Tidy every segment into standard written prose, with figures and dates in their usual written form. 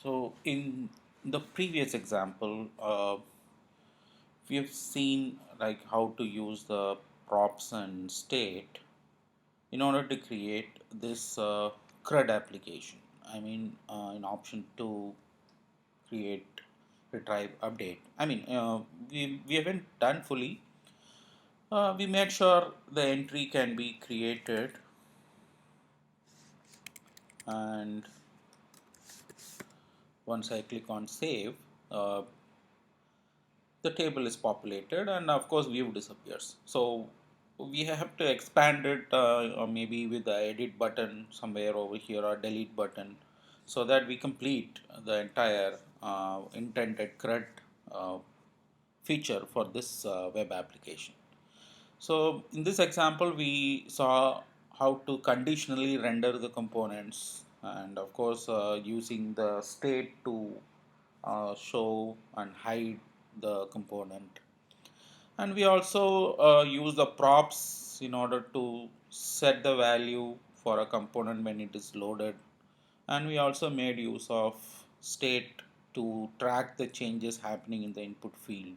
So in the previous example, we have seen like how to use the props and state in order to create this CRUD application. I mean, in option 2, create, retrieve, update. I mean, we haven't done fully. We made sure the entry can be created, and once I click on save, the table is populated, and of course view disappears. So we have to expand it, or maybe with the edit button somewhere over here, or delete button, so that we complete the entire intended CRUD uh, feature for this web application. So in this example, we saw how to conditionally render the components, and of course using the state to show and hide the component. And we also use the props in order to set the value for a component when it is loaded. And we also made use of state to track the changes happening in the input field,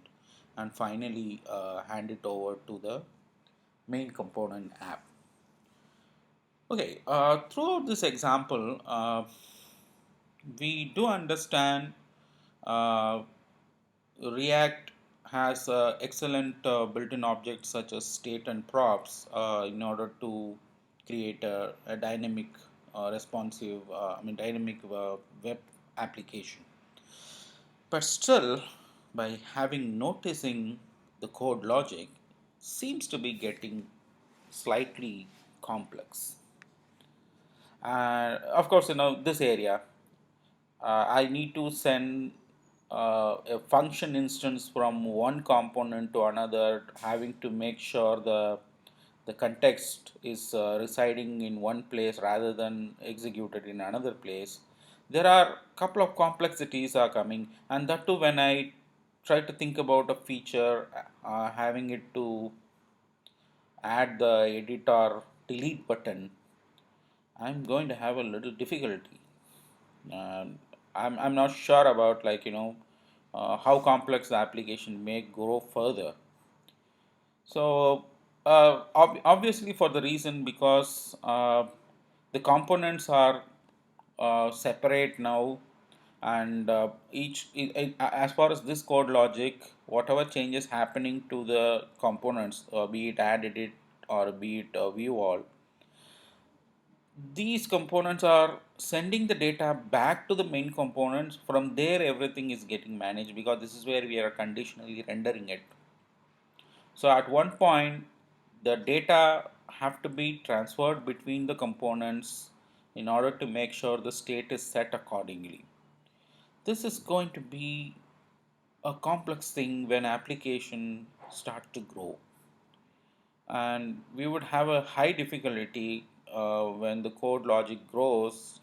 and finally hand it over to the main component app. Okay, throughout this example, we do understand uh, React has excellent built-in objects such as state and props in order to create a dynamic, responsive, dynamic web application. But still, by having noticing the code logic, seems to be getting slightly complex. Of course, this area, I need to send a function instance from one component to another, having to make sure the context is residing in one place rather than executed in another place. There are a couple of complexities are coming, and that too when I try to think about a feature, having it to add the edit or delete button, I'm going to have a little difficulty. I'm not sure about how complex the application may grow further. So obviously for the reason because the components are separate now, and as far as this code logic, whatever changes happening to the components, be it add edit or be it view all, these components are sending the data back to the main components. From there everything is getting managed, because this is where we are conditionally rendering it. So at one point the data have to be transferred between the components in order to make sure the state is set accordingly. This is going to be a complex thing when application start to grow, and we would have a high difficulty when the code logic grows,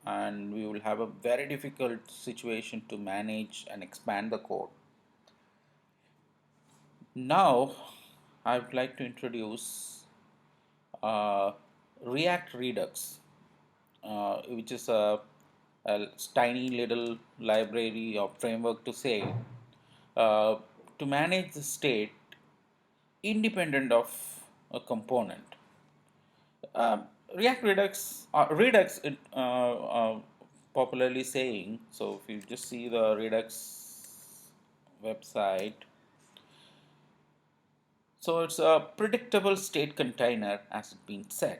and we will have a very difficult situation to manage and expand the code. Now I would like to introduce uh, React Redux, which is a tiny little library or framework to say uh, to manage the state independent of a component. React Redux, popularly saying. So if you just see the Redux website, so it's a predictable state container, as it's been said.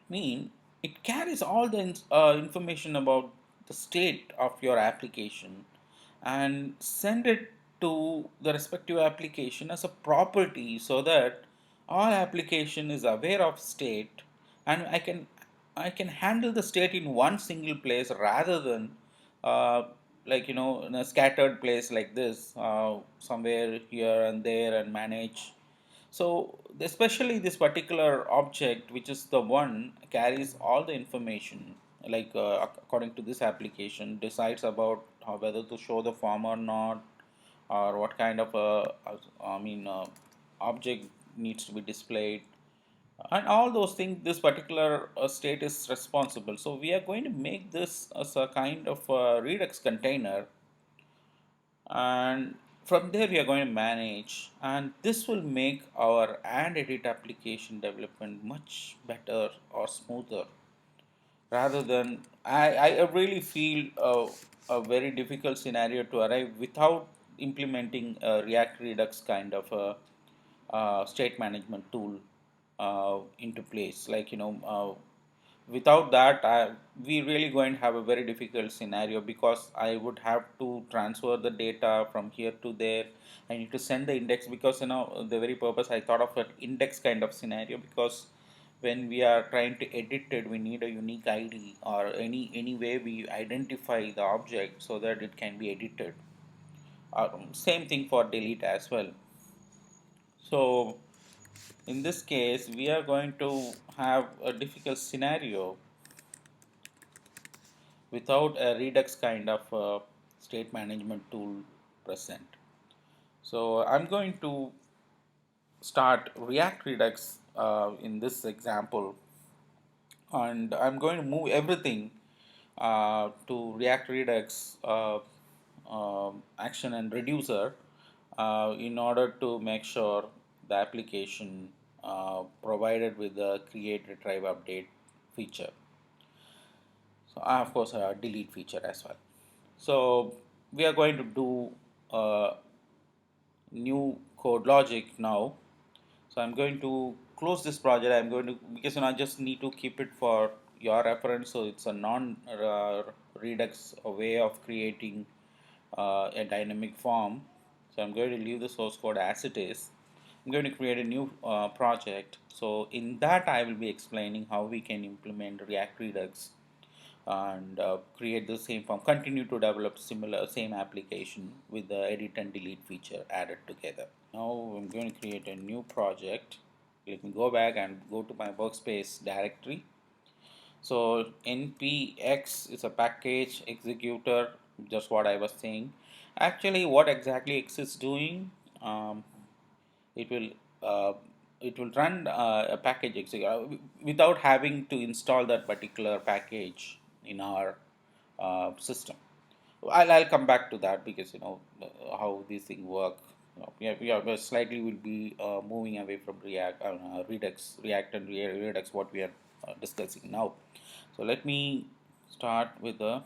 Mean it carries all the information about the state of your application and send it to the respective application as a property, so that all application is aware of state, and I can handle the state in one single place rather than uh, in a scattered place like this, somewhere here and there, and manage. So especially this particular object, which is the one carries all the information, according to this application, decides about whether to show the form or not, or what kind of object needs to be displayed, and all those things this particular state is responsible. So we are going to make this as a kind of a Redux container, and from there we are going to manage, and this will make our and edit application development much better or smoother, rather than I really feel a very difficult scenario to arrive without implementing a React Redux kind of a state management tool into place. Like, without that, we really going to have a very difficult scenario, because I would have to transfer the data from here to there. I need to send the index, because the very purpose I thought of an index kind of scenario, because when we are trying to edit it, we need a unique ID, or any way we identify the object so that it can be edited. Same thing for delete as well. So in this case, we are going to have a difficult scenario without a Redux kind of state management tool present. So I'm going to start React Redux in this example, and I'm going to move everything to React Redux action and reducer in order to make sure the application provided with the create, retrieve, update feature. So of course a delete feature as well. So we are going to do new code logic now. So I'm going to close this project. I'm going to, because I just need to keep it for your reference. So it's a non Redux way of creating a dynamic form. So I'm going to leave the source code as it is. I'm going to create a new project. So in that I will be explaining how we can implement React Redux and create the same form, continue to develop similar same application with the edit and delete feature added together. Now I'm going to create a new project. Let me go back and go to my workspace directory. So npx is a package executor, just what I was saying. Actually, what exactly X is doing, it will uh, it will run a package executor without having to install that particular package in our system. I'll come back to that, because how these things work. We are slightly will be moving away from React and Redux, what we are discussing now. So let me start with the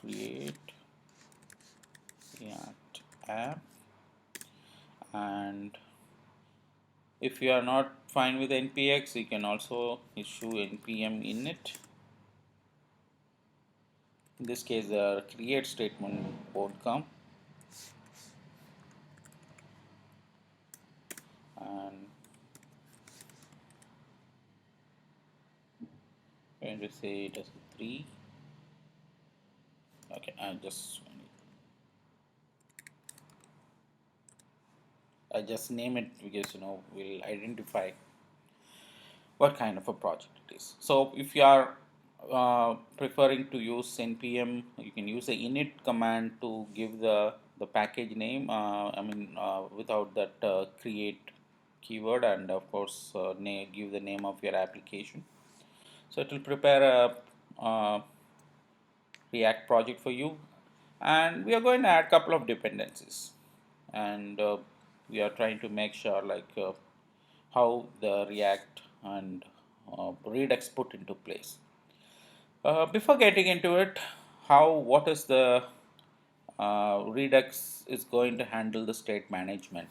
create React app, and if you are not fine with npx, you can also issue npm init. In this case, the create statement won't come, and I'm going to say it as a 3. Okay, I just name it, because we'll identify what kind of a project it is. So if you are preferring to use npm, you can use the init command to give the package name. Without that create keyword, and of course give the name of your application. So it will prepare a React project for you, and we are going to add a couple of dependencies, and we are trying to make sure, like, how the React and Redux put into place. Before getting into it, what is the Redux is going to handle the state management?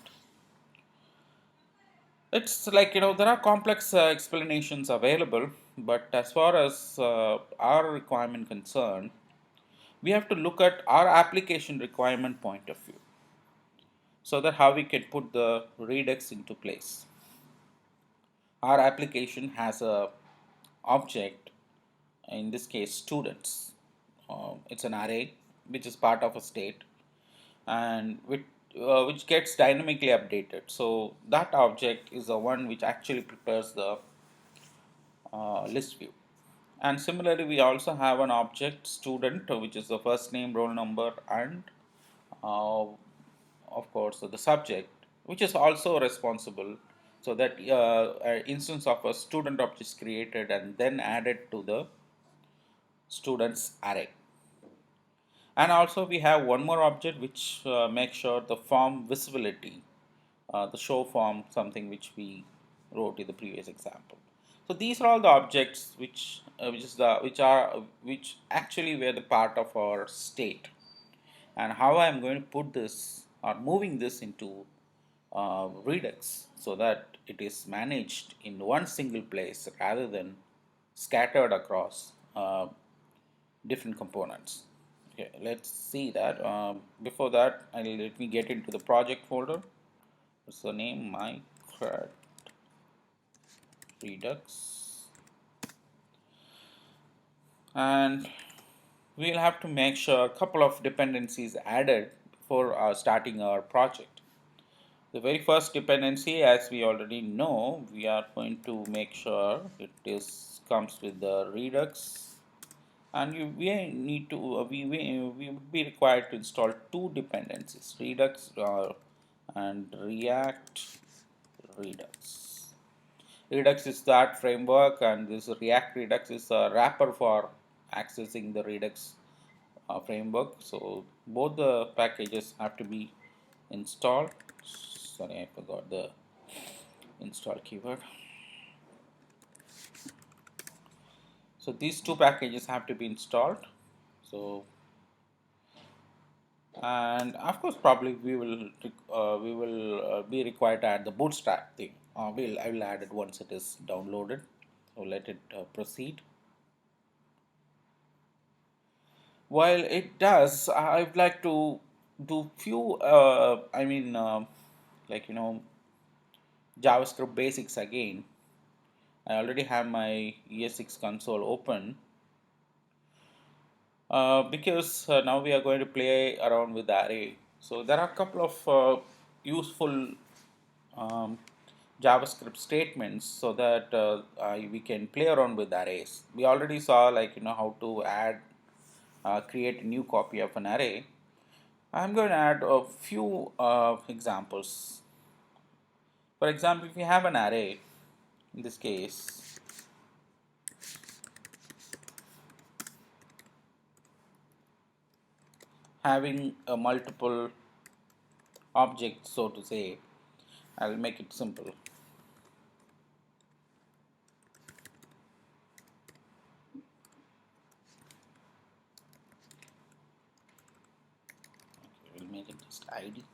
It's like, there are complex explanations available, but as far as our requirement concerned, we have to look at our application requirement point of view, so that how we can put the Redux into place. Our application has a object, in this case students. It's an array which is part of a state, and which gets dynamically updated. So that object is the one which actually prepares the list view. And similarly, we also have an object student, which is the first name, roll number, and of course the subject, which is also responsible, so that an instance of a student object is created and then added to the students array. And also we have one more object which makes sure the form visibility, the show form, something which we wrote in the previous example. So these are all the objects which actually were the part of our state, and how I am going to put this or moving this into Redux so that it is managed in one single place rather than scattered across different components. Okay, let's see that. Before that, let me get into the project folder. What's the name? My CRUD Redux, and we'll have to make sure a couple of dependencies added before starting our project. The very first dependency, as we already know, we are going to make sure it is comes with the Redux, and we need to we would be required to install two dependencies, Redux and React Redux. Redux is that framework, and this React Redux is a wrapper for accessing the Redux framework. So both the packages have to be installed. Sorry, I forgot the install keyword. So these two packages have to be installed. So, and of course probably we will be required to add the Bootstrap thing. I will add it once it is downloaded. So let it proceed. While it does, I'd like to do few like JavaScript basics again. I already have my ES6 console open, because now we are going to play around with the array. So there are a couple of useful um, JavaScript statements so that we can play around with arrays. We already saw, like, how to create a new copy of an array. I'm going to add a few examples. For example, if we have an array, in this case, having a multiple objects, so to say, I'll make it simple. Okay, we'll make it just ID.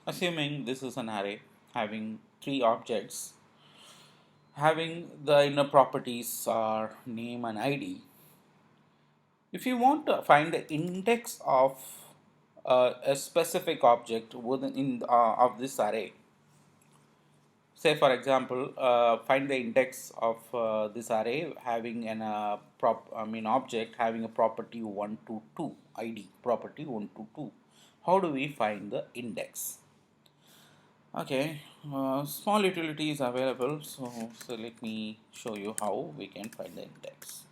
Assuming this is an array having three objects, having the inner properties are name and ID. If you want to find the index of a specific object within of this array, say for example, find the index of this array having an object having a property 122 ID property 122. How do we find the index? Okay, small utility is available, so let me show you how we can find the index.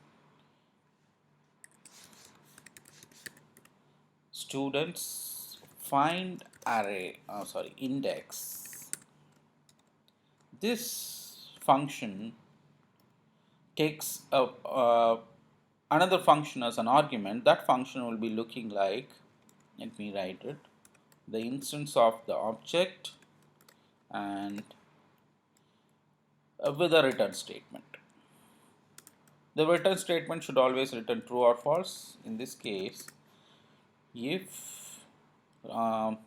Students find array, index. This function takes another function as an argument. That function will be looking like, let me write it, the instance of the object, and with a return statement. The return statement should always return true or false. In this case, if the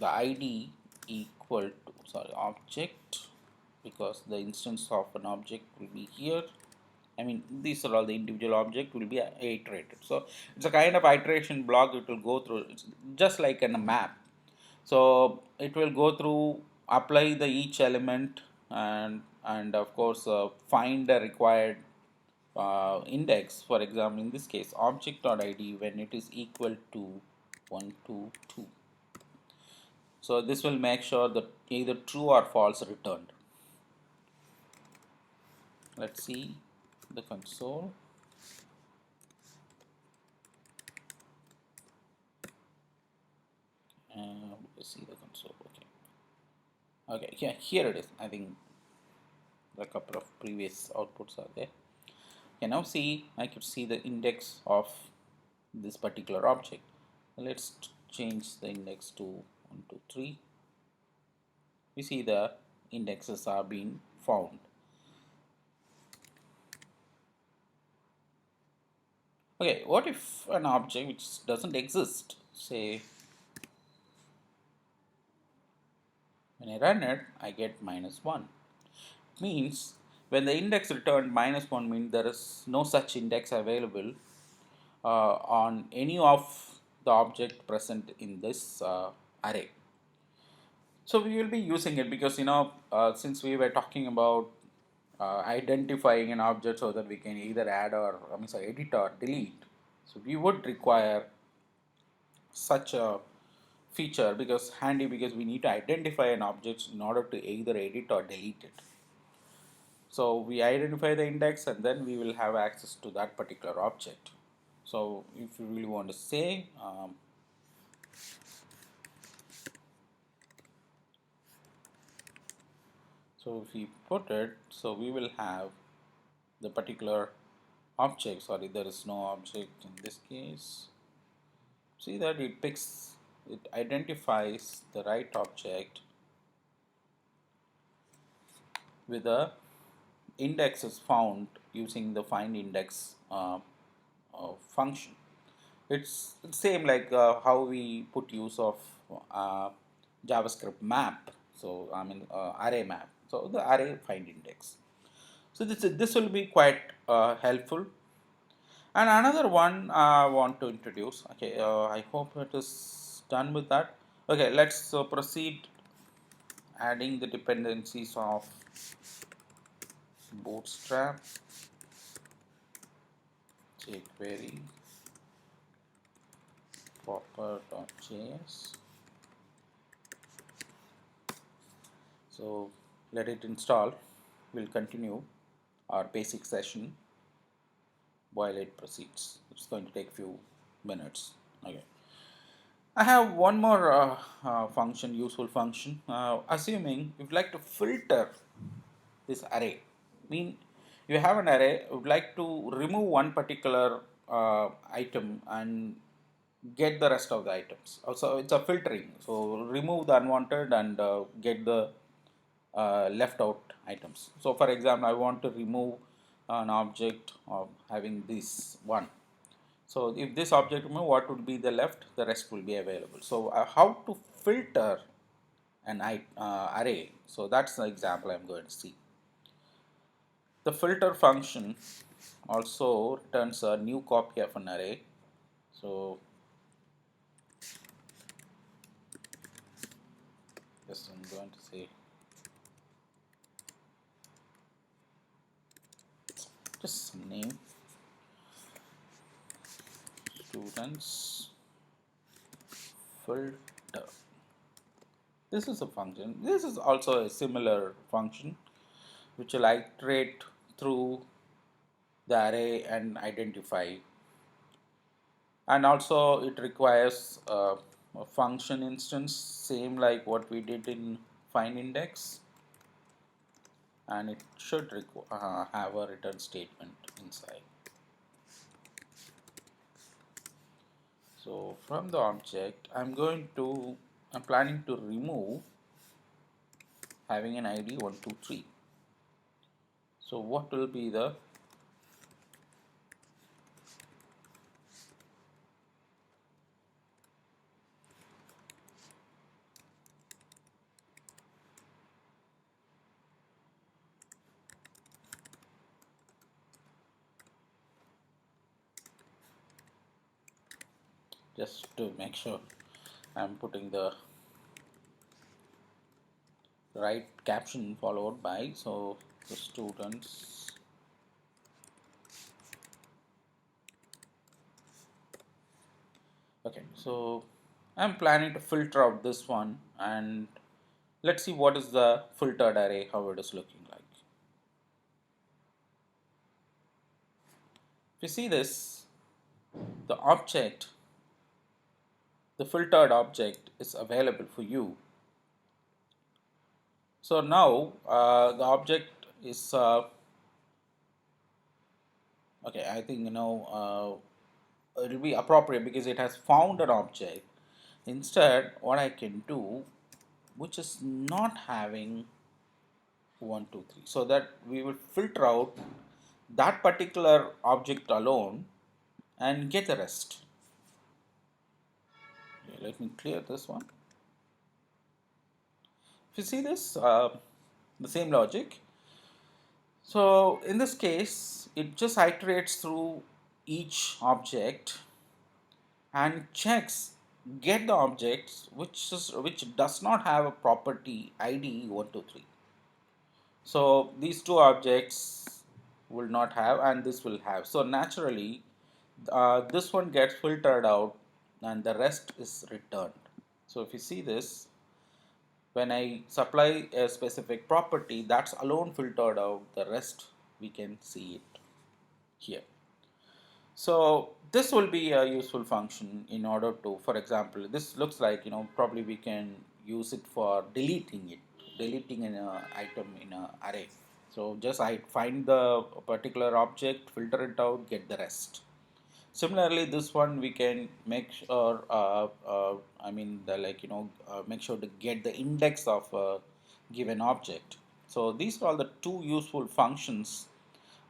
ID equal to object, because the instance of an object will be here. I mean, these are all the individual object will be iterated. So it's a kind of iteration block. It will go through. It's just like in a map. So it will go through, apply the each element, and of course find the required index, for example, in this case, object.id when it is equal to 122. So this will make sure that either true or false returned. Let's see the console. Let's see the console. Okay. Okay. Yeah. Here it is. I think a couple of previous outputs are there. Okay. Now see, I could see the index of this particular object. Let's change the index to 1, 2, 3. We see the indexes are being found. Okay, what if an object which doesn't exist, say when I run it, I get -1. Means when the index returned -1 means there is no such index available on any of the object present in this array. So we will be using it because since we were talking about identifying an object so that we can either add or edit or delete. So we would require such a feature because we need to identify an object in order to either edit or delete it. So we identify the index and then we will have access to that particular object. So if you really want to say so if we put it, so we will have the particular object. Sorry, there is no object in this case. See that it identifies the right object with a index is found using the find index function. It's same like how we put use of uh, JavaScript map. So array map. So the array find index. So this will be quite helpful. And another one I want to introduce. Okay, I hope it is done with that. Okay, let's proceed adding the dependencies of Bootstrap, jQuery, popper.js. So let it install. We'll continue our basic session while it proceeds. It's going to take a few minutes. Okay. I have one more function, useful function. Assuming you'd like to filter this array, mean you have an array, would like to remove one particular item and get the rest of the items. Also, it's a filtering. So remove the unwanted and get the left out items. So for example, I want to remove an object of having this one. So if this object remove, what would be the left? The rest will be available. So how to filter an array? So that's the example I'm going to see. The filter function also returns a new copy of an array. So yes, I'm going to say just some name, students filter. This is a function. This is also a similar function which will iterate through the array and identify. And also it requires a function instance, same like what we did in find index, and it should have a return statement inside. So from the object I'm planning to remove having an ID 123. So what will be the just to make sure I'm putting the right caption followed by, so the students Okay, so I'm planning to filter out this one, and let's see what is the filtered array, how it is looking like. If you see this, the object, the filtered object is available for you. So now the object is okay. I think it will be appropriate because it has found an object. Instead, what I can do, which is not having 1, 2, 3, so that we will filter out that particular object alone and get the rest. Okay, let me clear this one. If you see this, the same logic. So in this case, it just iterates through each object and checks get the objects which does not have a property ID 1, 2, 3. So these two objects will not have, and this will have. So naturally, this one gets filtered out, and the rest is returned. So if you see this, when I supply a specific property, that's alone filtered out. The rest we can see it here. So this will be a useful function in order to, for example, this looks like, probably we can use it for deleting an item in an array. So just I find the particular object, filter it out, get the rest. Similarly, this one we can make sure, I mean, make sure to get the index of a given object. So these are all the two useful functions,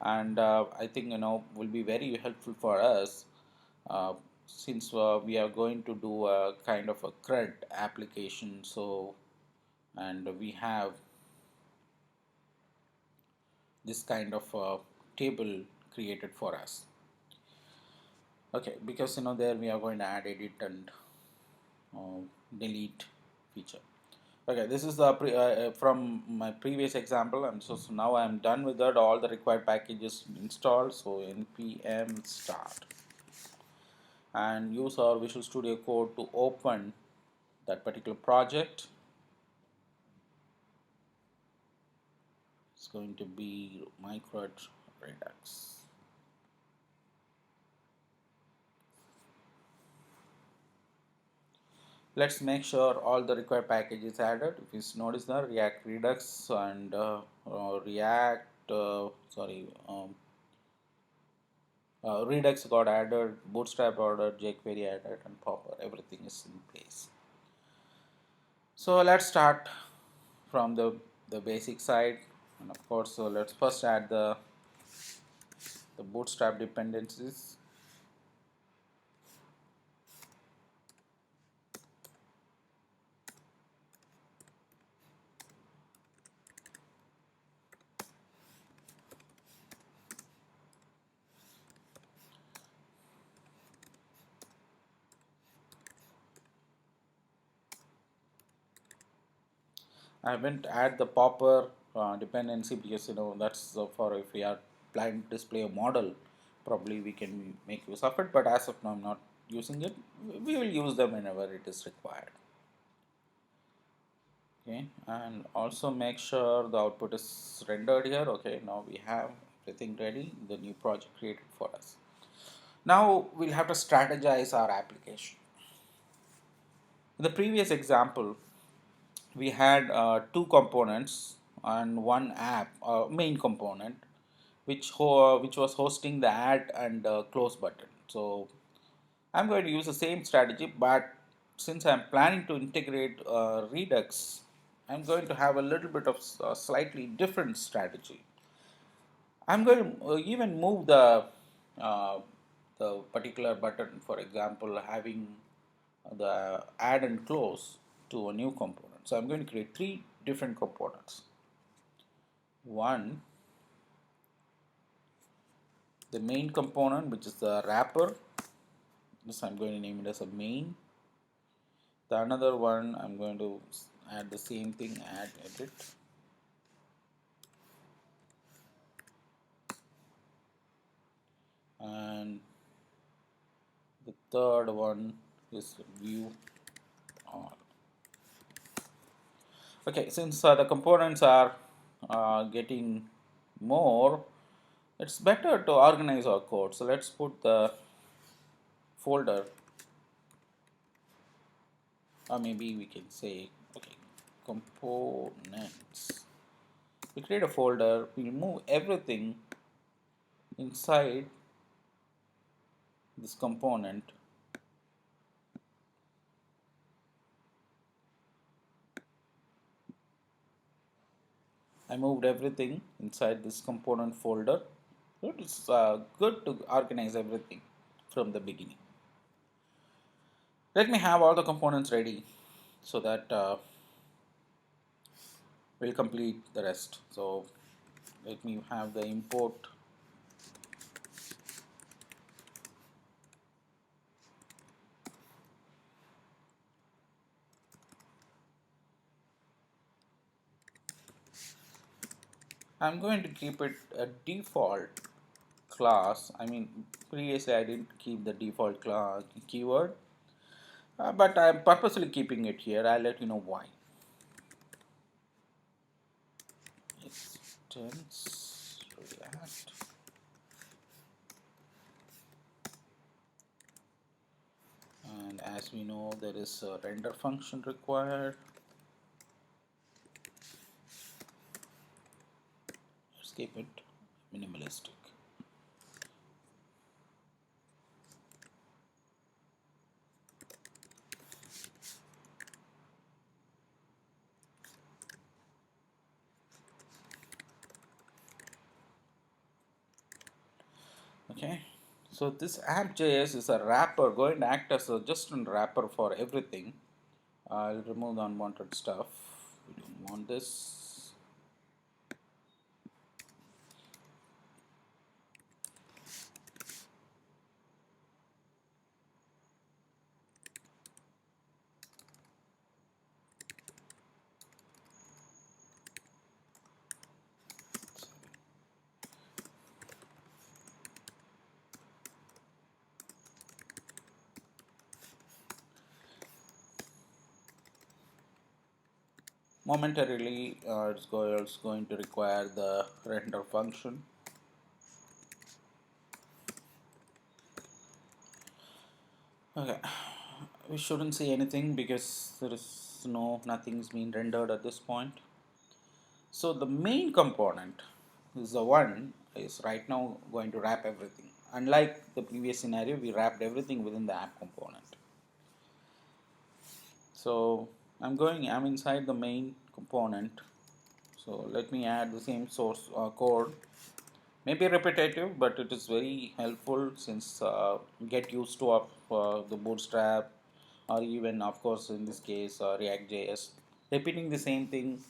and I think will be very helpful for us since we are going to do a kind of a CRUD application. So, and we have this kind of table created for us. Okay, because there we are going to add edit and uh, delete feature. Okay, this is the from my previous example. So now I'm done with that. All the required packages installed. So npm start and use our Visual Studio Code to open that particular project. It's going to be migrated Redux. Let's make sure all the required packages added. If you notice the React Redux and React, sorry, Redux got added, Bootstrap ordered, jQuery added, and Popper. Everything is in place. So let's start from the basic side, and of course, so let's first add the Bootstrap dependencies. I haven't add the popper dependency because that's for if we are planning to display a model, probably we can make use of it. But as of now, I'm not using it. We will use them whenever it is required. Okay, and also make sure the output is rendered here. Okay, now we have everything ready. The new project created for us. Now we'll have to strategize our application. In the previous example, we had two components and one app main component which was hosting the add and close button. So I'm going to use the same strategy, but since I'm planning to integrate Redux, I'm going to have a little bit of slightly different strategy. I'm going to even move uh, the particular button, for example, having the add and close to a new component. So I'm going to create three different components. One, the main component, which is the wrapper. This I'm going to name it as a main. The another one I'm going to add the same thing, add edit. And the third one is view all. Okay, since the components are getting more, it's better to organize our code. So let's put the folder, or maybe we can say, okay, components. We create a folder, we move everything inside this component. I moved everything inside this component folder. It's good to organize everything from the beginning. Let me have all the components ready so that we'll complete the rest. So let me have the import. I'm going to keep it a default class. I mean, previously I didn't keep the default class keyword, but I'm purposely keeping it here. I'll let you know why. Extends React. And as we know, there is a render function required. Let's keep it minimalistic. Okay, so this app.js is a wrapper, going to act as a just a wrapper for everything. I'll remove the unwanted stuff. We don't want this. Momentarily, it's going to require the render function. Okay, we shouldn't see anything because there is nothing's been rendered at this point. So the main component is the one is right now going to wrap everything. Unlike the previous scenario, we wrapped everything within the app component. So I'm inside the main component. So let me add the same source code. Maybe repetitive, but it is very helpful since get used to the Bootstrap, or even of course in this case React.js. Repeating the same thing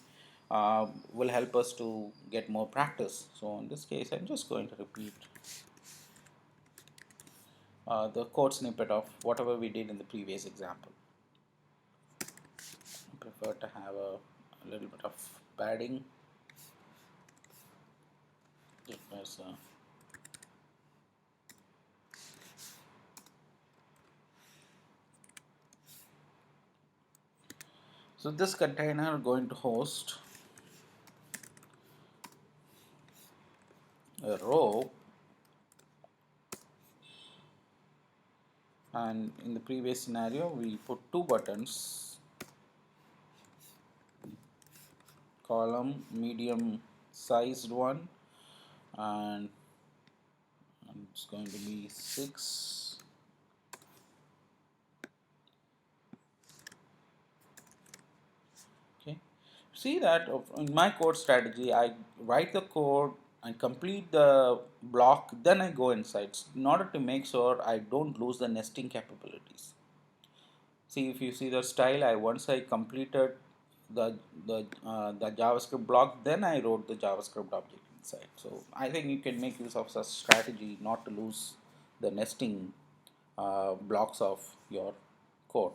will help us to get more practice. So in this case, I'm just going to repeat the code snippet of whatever we did in the previous example. I prefer to have a little bit of padding. So this container going to host a row, and in the previous scenario we put two buttons, column medium sized one, and it's going to be 6. Okay, see that in my code strategy I write the code and complete the block, then I go inside in order to make sure I don't lose the nesting capabilities. See, if you see the style, once I completed the JavaScript block, then I wrote the JavaScript object inside. So I think you can make use of such strategy not to lose the nesting blocks of your code.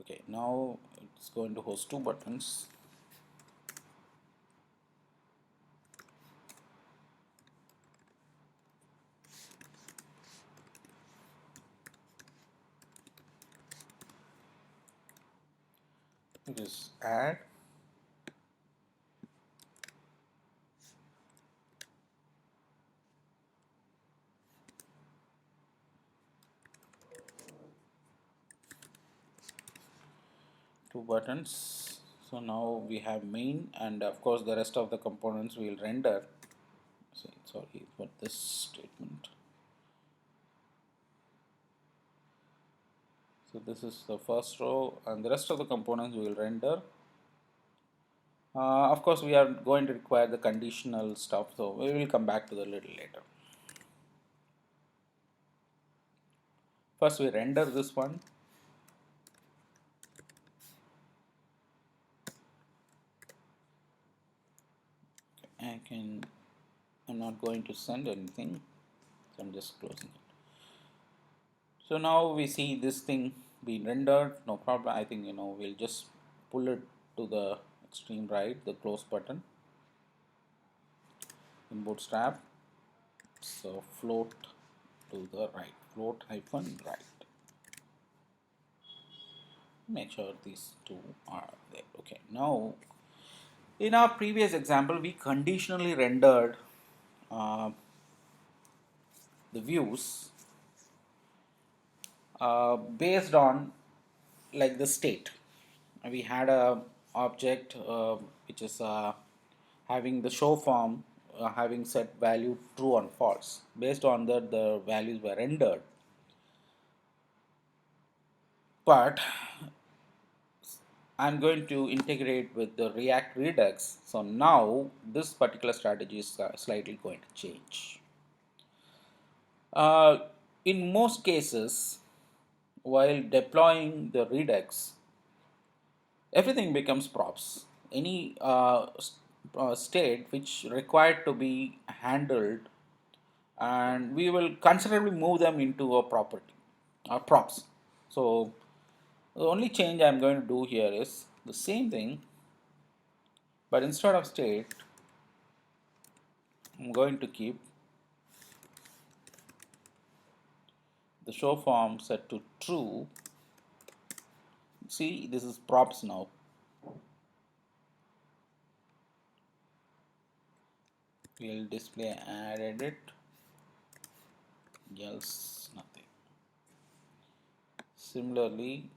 Okay, now it's going to host two buttons. Just add two buttons. So now we have main, and of course the rest of the components we will render. Sorry for this statement. So this is the first row, and the rest of the components we will render. Of course, we are going to require the conditional stuff, so we will come back to that a little later. First, we render this one. I'm not going to send anything, so I'm just closing it. So now we see this thing being rendered, no problem. I think we'll just pull it to the extreme right, the close button in Bootstrap. So float to the right, float hyphen right. Make sure these two are there. Okay, now in our previous example, we conditionally rendered uh, the views based on like the state. We had a object which is having the show form having set value true and false. Based on that, the values were rendered. But I'm going to integrate with the React Redux. So now this particular strategy is slightly going to change. Uh, in most cases, while deploying the Redux, everything becomes props. Any state which required to be handled, and we will considerably move them into a property, props. So the only change I'm going to do here is the same thing, but instead of state, I'm going to keep the show form set to true. See, this is props now. We'll display add edit, else nothing. Similarly,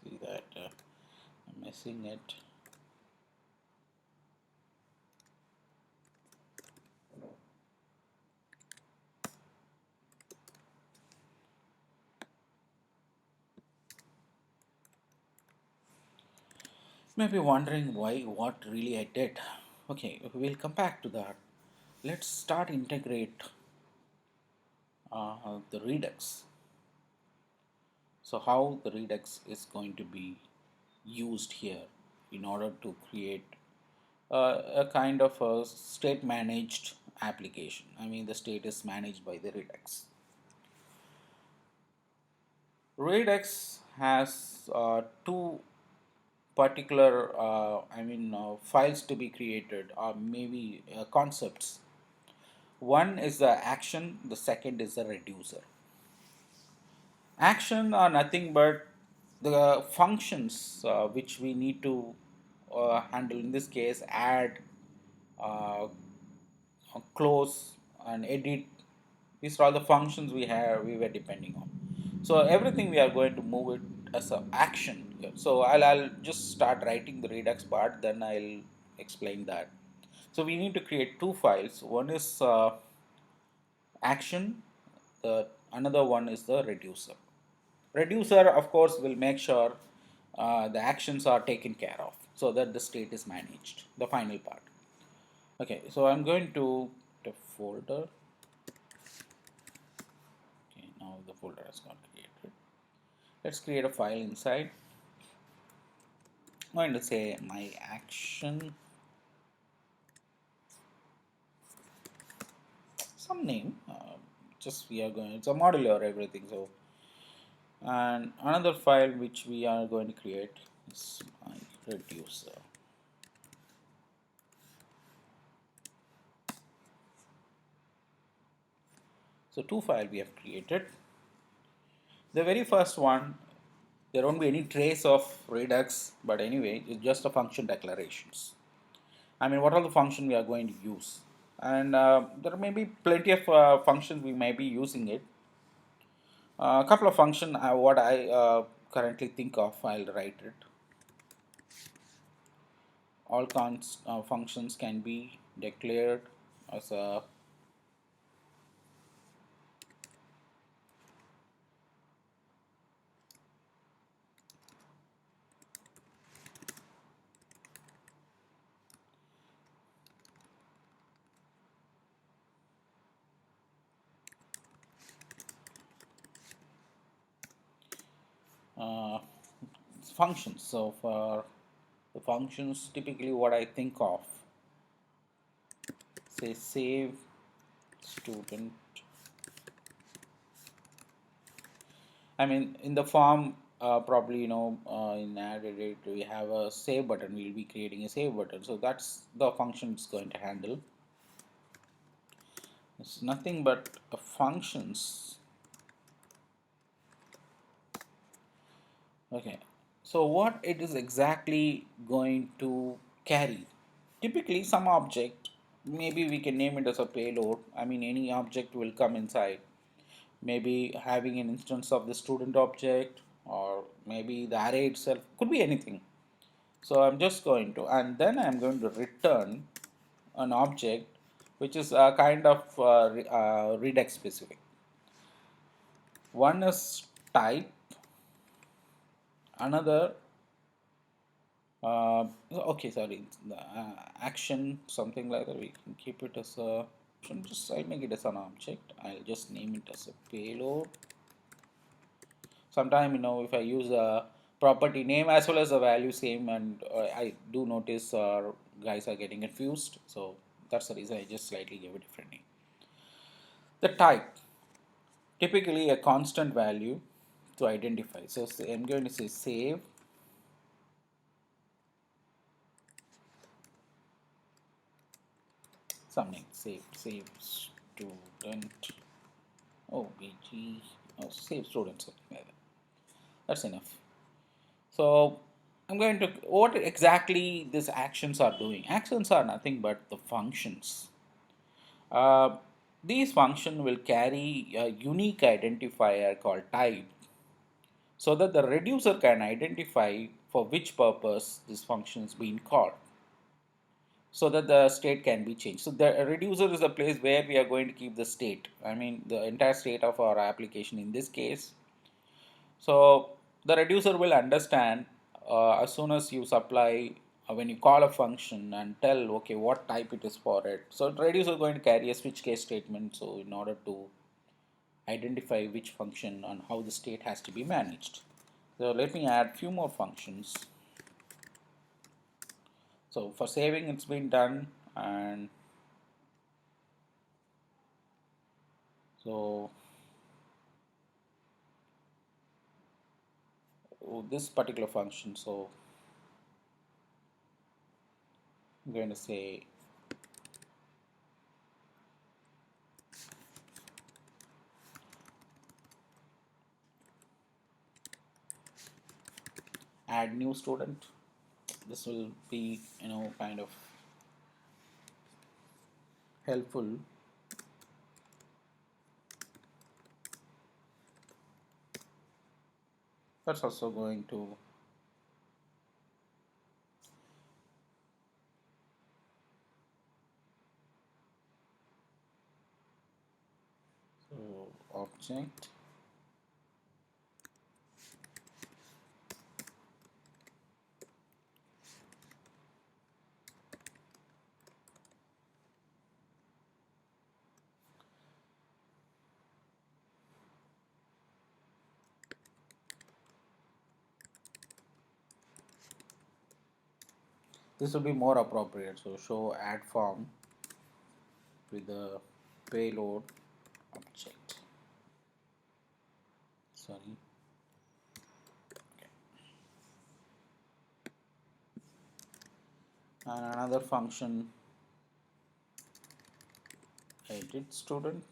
see that I'm missing it. May be wondering why, what really I did. Okay, we'll come back to that. Let's start integrate the Redux. So how the Redux is going to be used here in order to create a kind of a state managed application. I mean, the state is managed by the Redux. Redux has two particular files to be created, or maybe concepts. One is the action, the second is the reducer. Action are nothing but the functions which we need to handle. In this case, add, uh, close, and edit. These are all the functions we were depending on. So everything we are going to move it as an action here. So I'll just start writing the Redux part, then I'll explain that. So we need to create two files. One is action, the another one is the reducer. Reducer, of course, will make sure the actions are taken care of so that the state is managed, the final part. Okay, so I'm going to the folder. Okay, now the folder has got created. Let's create a file inside. I'm going to say my action, some name. Just we are going. It's a modular everything. And another file which we are going to create is my reducer. So two files we have created. The very first one, there won't be any trace of Redux, but anyway, it's just a function declarations. I mean, what are the functions we are going to use? And there may be plenty of functions we may be using it. A couple of functions, what I currently think of, I'll write it. All functions can be declared as a uh, functions. So for the functions, typically what I think of, say save student. I mean, in the form, probably in added it we have a save button. We'll be creating a save button. So that's the function it's going to handle. It's nothing but functions. Okay. So what it is exactly going to carry? Typically, some object. Maybe we can name it as a payload. I mean, any object will come inside. Maybe having an instance of the student object, or maybe the array itself, could be anything. So I'm just going to, and then I'm going to return an object which is a kind of Redux specific. One is type, another okay, sorry, the action, something like that. We can keep it as a, just I'll make it as an object. I'll just name it as a payload. Sometime, if I use a property name as well as a value same, and I do notice guys are getting confused, so that's the reason I just slightly give a different name. The type, typically a constant value to identify. So I'm going to say save something, save student obg, save student, something like that. That's enough. So I'm going to, what exactly these actions are doing? Actions are nothing but the functions. Uh, these functions will carry a unique identifier called type, so that the reducer can identify for which purpose this function is being called, so that the state can be changed. So the reducer is a place where we are going to keep the state. I mean, the entire state of our application in this case. So the reducer will understand as soon as you supply, when you call a function and tell, okay, what type it is for it. So the reducer is going to carry a switch case statement. So in order to identify which function and how the state has to be managed. So let me add few more functions. So for saving, it's been done, and so this particular function, so I'm going to say add new student. This will be kind of helpful. That's also going to, so object, this will be more appropriate. So show add form with the payload object. Sorry. and another function edit student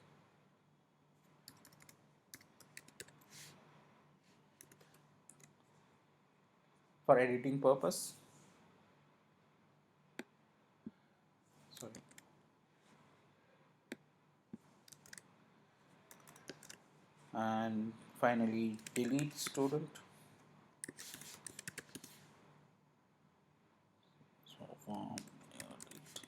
for editing purpose. Sorry. And finally delete student. So form delete.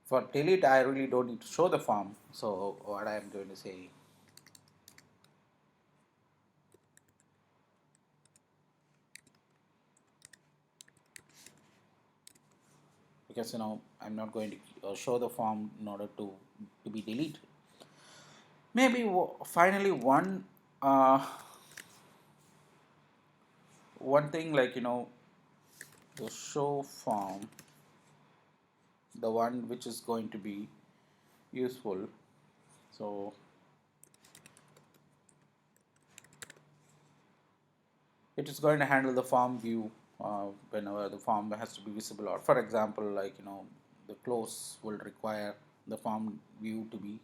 For delete, I really don't need to show the form. So what I am going to say, because I'm not going to show the form in order to be deleted. Maybe finally uh, one thing, like the show form, the one which is going to be useful. So it is going to handle the form view whenever the form has to be visible, or for example, like the close will require the form view to be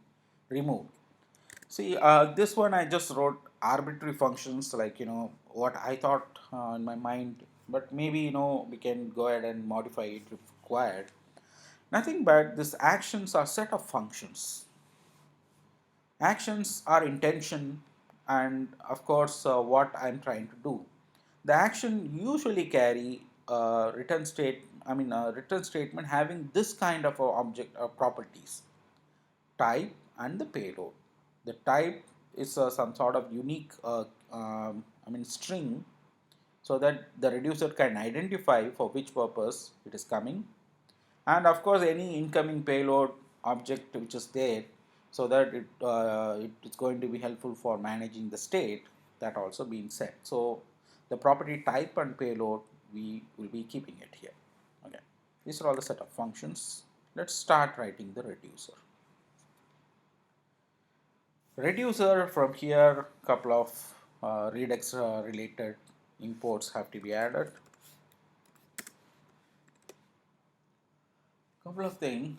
removed. See, this one I just wrote arbitrary functions, like what I thought in my mind, but maybe we can go ahead and modify it if required. Nothing but these actions are set of functions. Actions are intention, and of course, what I'm trying to do. The action usually carry a return state. I mean, a return statement having this kind of object properties: type and the payload. The type is some sort of unique, string, so that the reducer can identify for which purpose it is coming, and of course any incoming payload object which is there, so that it is going to be helpful for managing the state, that also being set. So the property type and payload, we will be keeping it here. Okay, these are all the set of functions. Let's start writing the reducer. Reducer, from here couple of Redux related imports have to be added. Couple of things.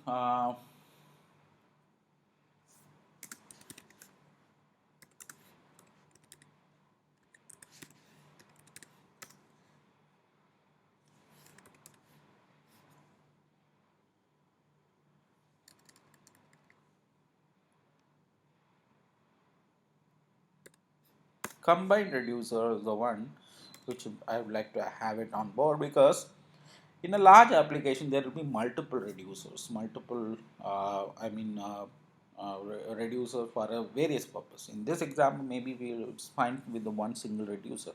Combined reducer is the one which I would like to have it on board, because in a large application there will be multiple reducers, multiple reducer for a various purpose. In this example, maybe it's fine with the one single reducer,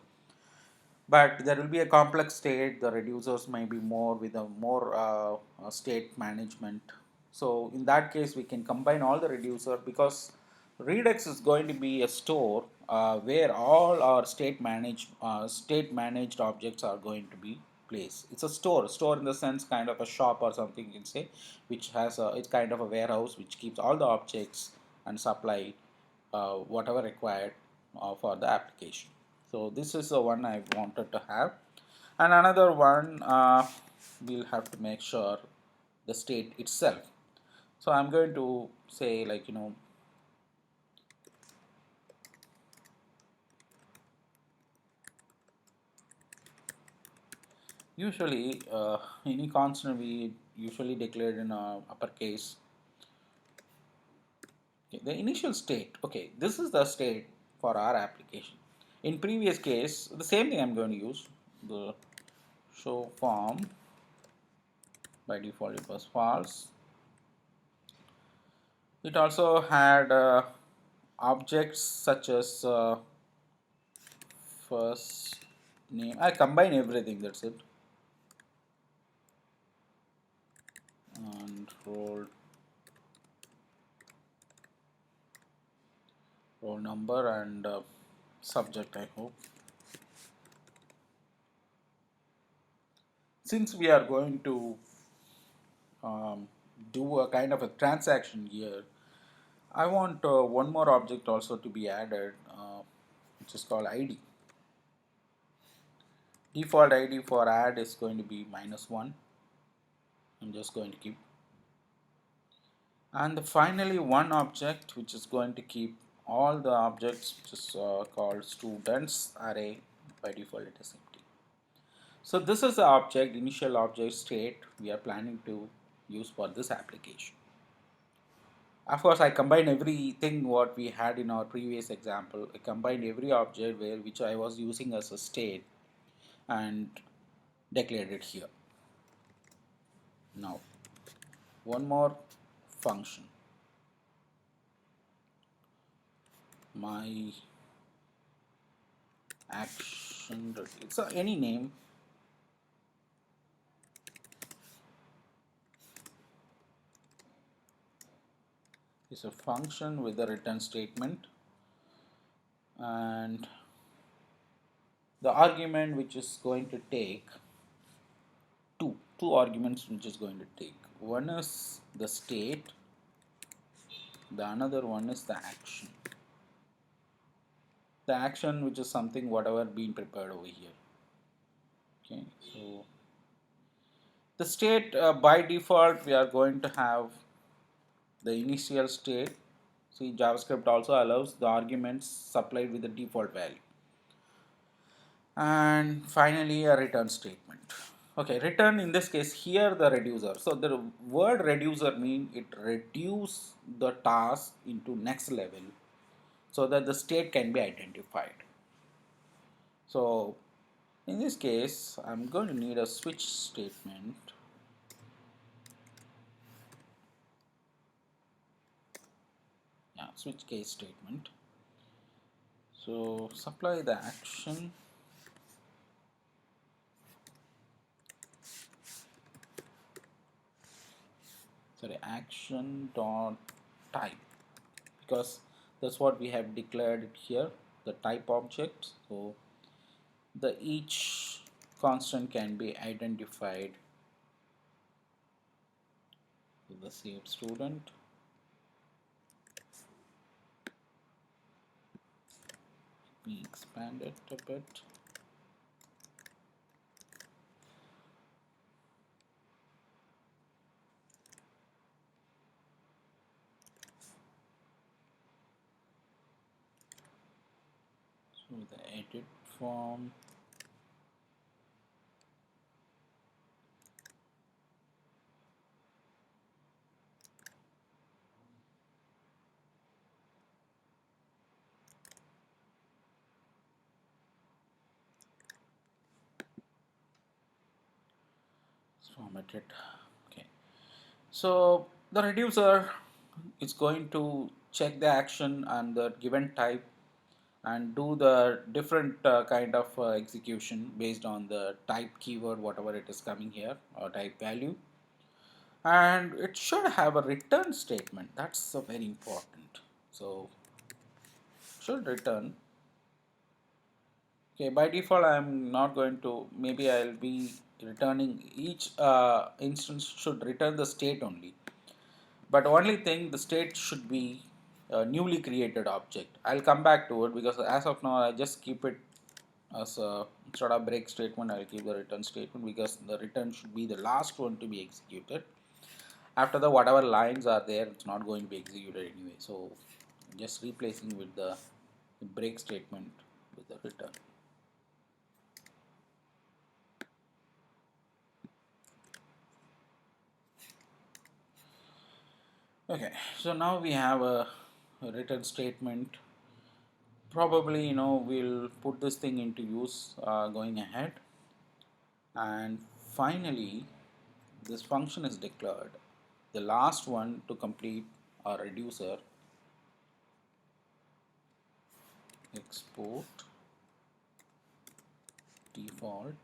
but there will be a complex state. The reducers may be more with a more state management. So in that case we can combine all the reducer, because Redux is going to be a store where all our state managed objects are going to be placed. It's a store in the sense kind of a shop or something, you can say, which has it's kind of a warehouse which keeps all the objects and supply whatever required for the application. So this is the one I wanted to have, and another one, we'll have to make sure the state itself. So I'm going to say, like usually any constant we usually declared in uppercase. Okay, the initial state. Okay, this is the state for our application. In previous case, the same thing I'm going to use, the show form. By default it was false. It also had objects such as first name. I combine everything, that's it. And roll number and subject, I hope. Since we are going to um, do a kind of a transaction here, I want one more object also to be added, which is called ID. Default ID for add is going to be -1. I'm just going to keep, and finally one object which is going to keep all the objects, which is called students array. By default it is empty. So this is the object, initial object state we are planning to use for this application. Of course, I combined everything what we had in our previous example. I combined every object which I was using as a state and declared it here. Now, one more function. My action, it's any name. It's a function with a return statement, and the argument which is going to take two arguments which is going to take. One is the state, the another one is the action. The action which is something whatever being prepared over here. Okay, so the state by default we are going to have the initial state. See, JavaScript also allows the arguments supplied with the default value, and finally a return statement. Okay, return in this case here the reducer. So the word reducer means it reduce the task into next level so that the state can be identified. So in this case I'm going to need a switch statement. Yeah, switch case statement. So supply the action, sorry, action dot type, because that's what we have declared it here, the type object. So the each constant can be identified with the saved student. We expand it a bit. So the edit form, formatted. Okay, so the reducer is going to check the action and the given type and do the different kind of execution based on the type keyword whatever it is coming here, or type value, and it should have a return statement. That's very important. So should return. Okay, by default I'm not going to, maybe I'll be returning each instance should return the state only, but only thing, the state should be a newly created object. I'll come back to it because as of now I just keep it as a, instead of break statement I'll keep the return statement because the return should be the last one to be executed. After the whatever lines are there, it's not going to be executed anyway, so just replacing with the break statement with the return. Okay, so now we have a return statement. Probably we'll put this thing into use going ahead, and finally this function is declared, the last one to complete our reducer. Export default,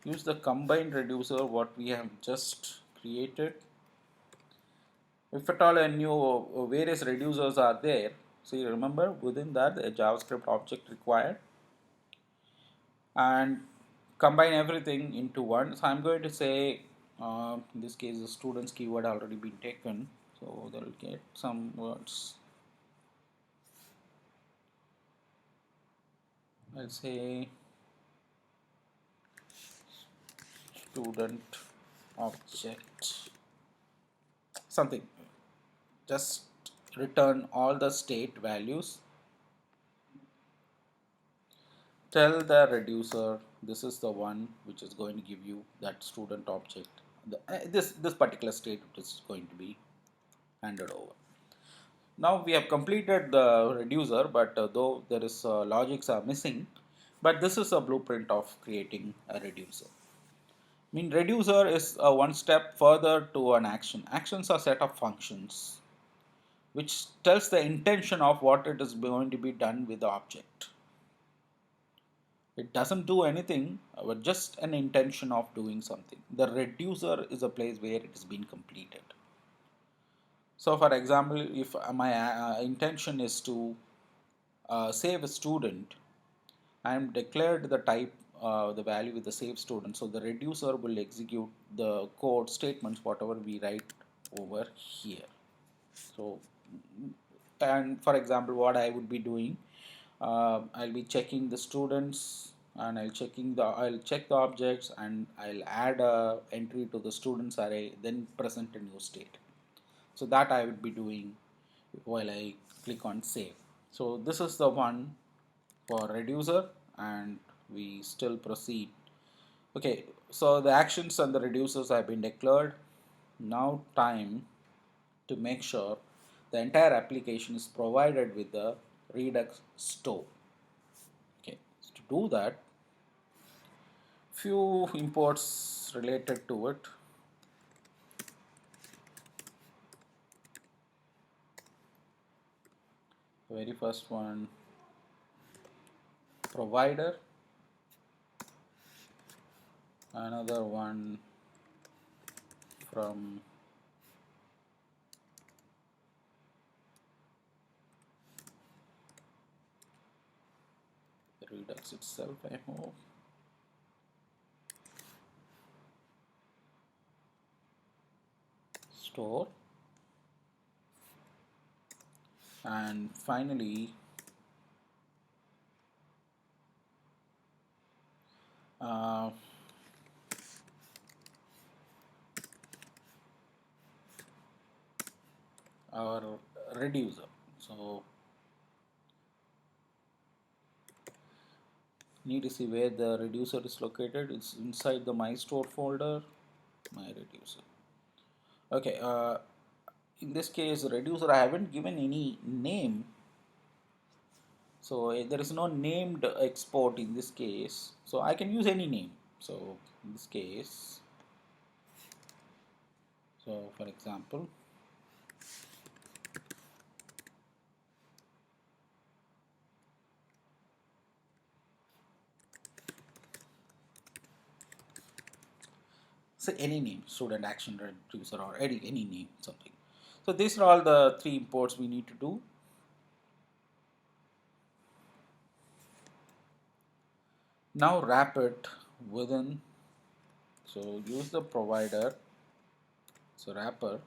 use the combined reducer what we have just created. If at all a new various reducers are there, so you remember within that a JavaScript object required, and combine everything into one. So I'm going to say in this case the students keyword already been taken, So they'll get some words. I'll say student object something. Just return all the state values. Tell the reducer this is the one which is going to give you that student object. This particular state is going to be handed over. Now we have completed the reducer, but though there is logics are missing, but this is a blueprint of creating a reducer. I mean, reducer is one step further to an action. Actions are set of functions which tells the intention of what it is going to be done with the object. It doesn't do anything, but just an intention of doing something. The reducer is a place where it has been completed. So for example, if my intention is to save a student, I am declared the type, the value with the save student. So the reducer will execute the code statements, whatever we write over here. So, and for example, what I would be doing, I'll be checking the students, and I'll check the objects, and I'll add a entry to the students array, then present a new state. So that I would be doing while I click on save. So this is the one for reducer, and we still proceed. Okay, so the actions and the reducers have been declared. Now time to make sure the entire application is provided with the Redux Store. Okay, so to do that, few imports related to it. The very first one, provider. Another one from the Redux itself, I hope. Store. And finally, uh, our reducer. So need to see where the reducer is located. It's inside the my store folder, my reducer. Okay, in this case reducer I haven't given any name, so there is no named export in this case, so I can use any name. So in this case, so for example, say any name, student action reducer, or any name, something. So these are all the three imports we need to do. Now wrap it within, so use the provider, so wrapper.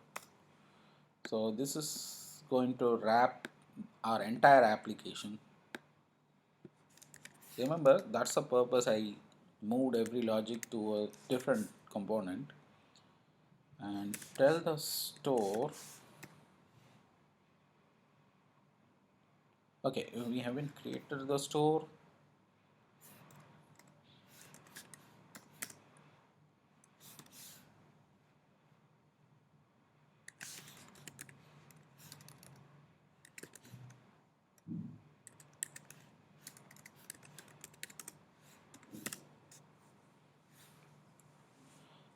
So this is going to wrap our entire application. Remember, that's the purpose I moved every logic to a different component. And tell the store, okay, we haven't created the store.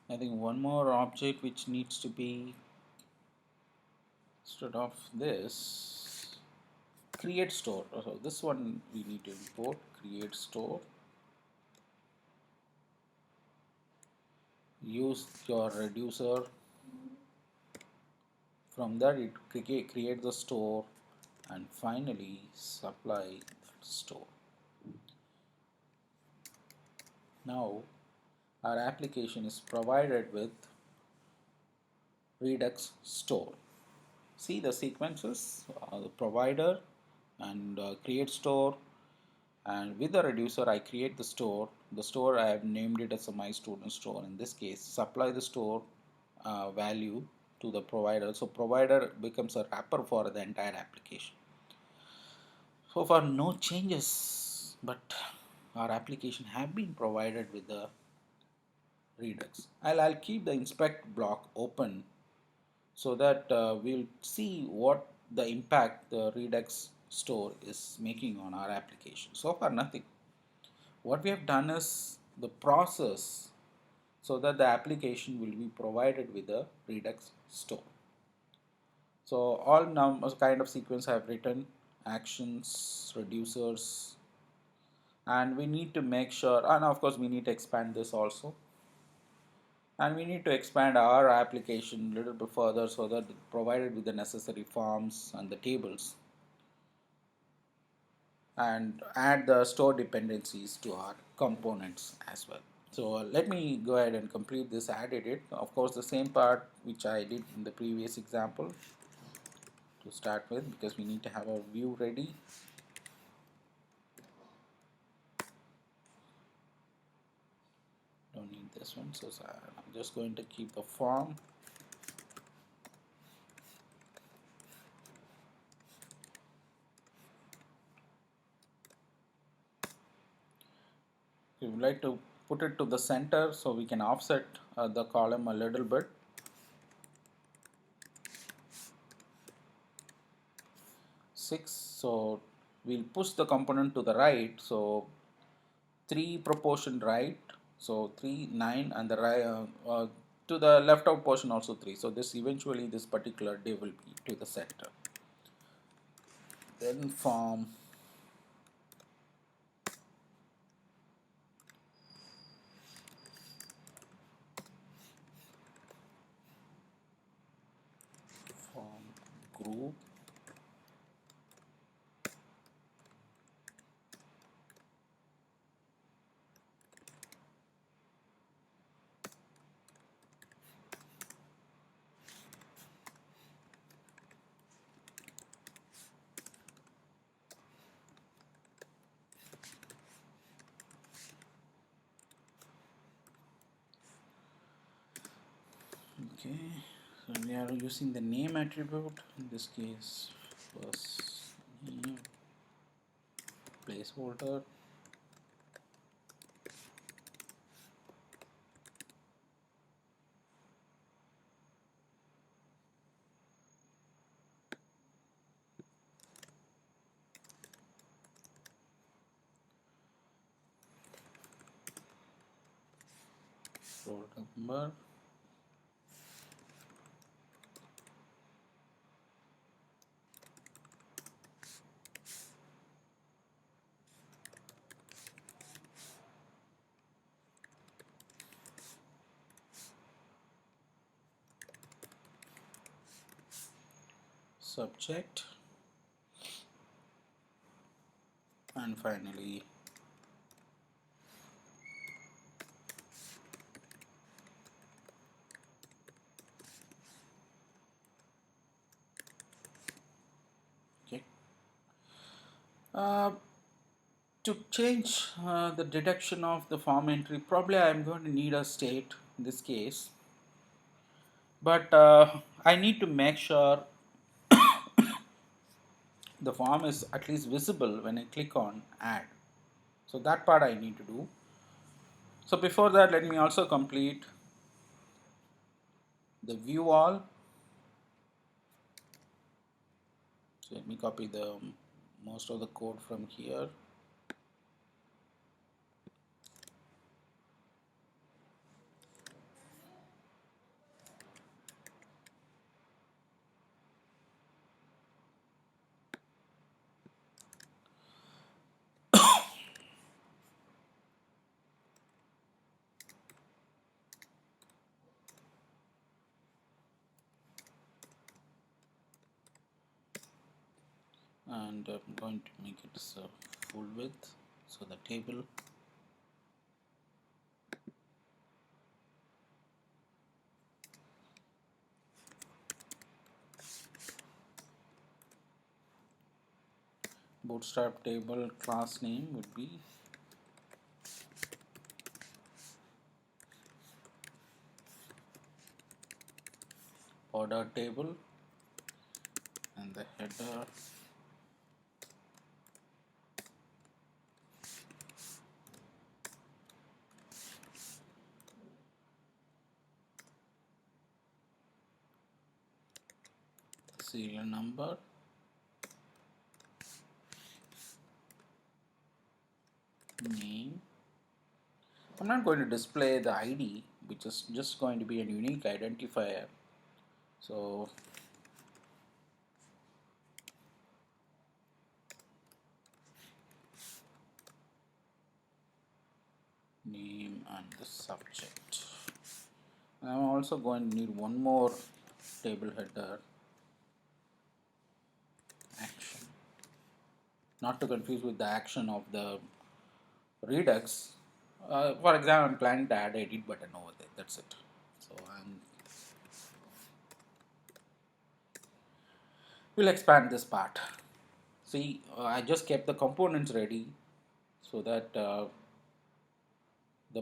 I think one more object which needs to be, instead of this, create store. So this one we need to import, create store. Use your reducer. From that it create the store, and finally supply that store. Now our application is provided with Redux Store. see the sequences, the provider, and create store. And with the reducer, I create the store. The store, I have named it as a my student store. In this case, supply the store value to the provider. So provider becomes a wrapper for the entire application. So far no changes, but our application have been provided with the Redux. I'll keep the inspect block open so that we'll see what the impact the Redux store is making on our application. So far nothing. What we have done is the process so that the application will be provided with the Redux store. So all numbers kind of sequence I have written, actions, reducers, and we need to make sure, and of course we need to expand this also, and we need to expand our application a little bit further so that provided with the necessary forms and the tables, and add the store dependencies to our components as well. So let me go ahead and complete this, added it, of course the same part which I did in the previous example to start with, because we need to have a view ready. Don't need this one, so I'm just going to keep the form. We would like to put it to the center so we can offset the column a little bit. Six, so we'll push the component to the right, so 3 proportion right, so 3 9, and the right to the left out portion also 3, so this eventually this particular div will be to the center. Then form group, okay, so we are using the name attribute, in this case first name, placeholder, roll number, subject, and finally okay. To change the deduction of the form entry, probably I am going to need a state in this case, but I need to make sure the form is at least visible when I click on add. So that part I need to do. So before that, let me also complete the view all. So let me copy the most of the code from here. And I'm going to make it full width, so the table, Bootstrap table class name would be order table, and the header serial number, name. I'm not going to display the ID, which is just going to be a unique identifier. So name and the subject. I'm also going to need one more table header, action. Not to confuse with the action of the Redux. For example, I'm planning to add edit button over there. That's it. So we'll expand this part. See, I just kept the components ready so that the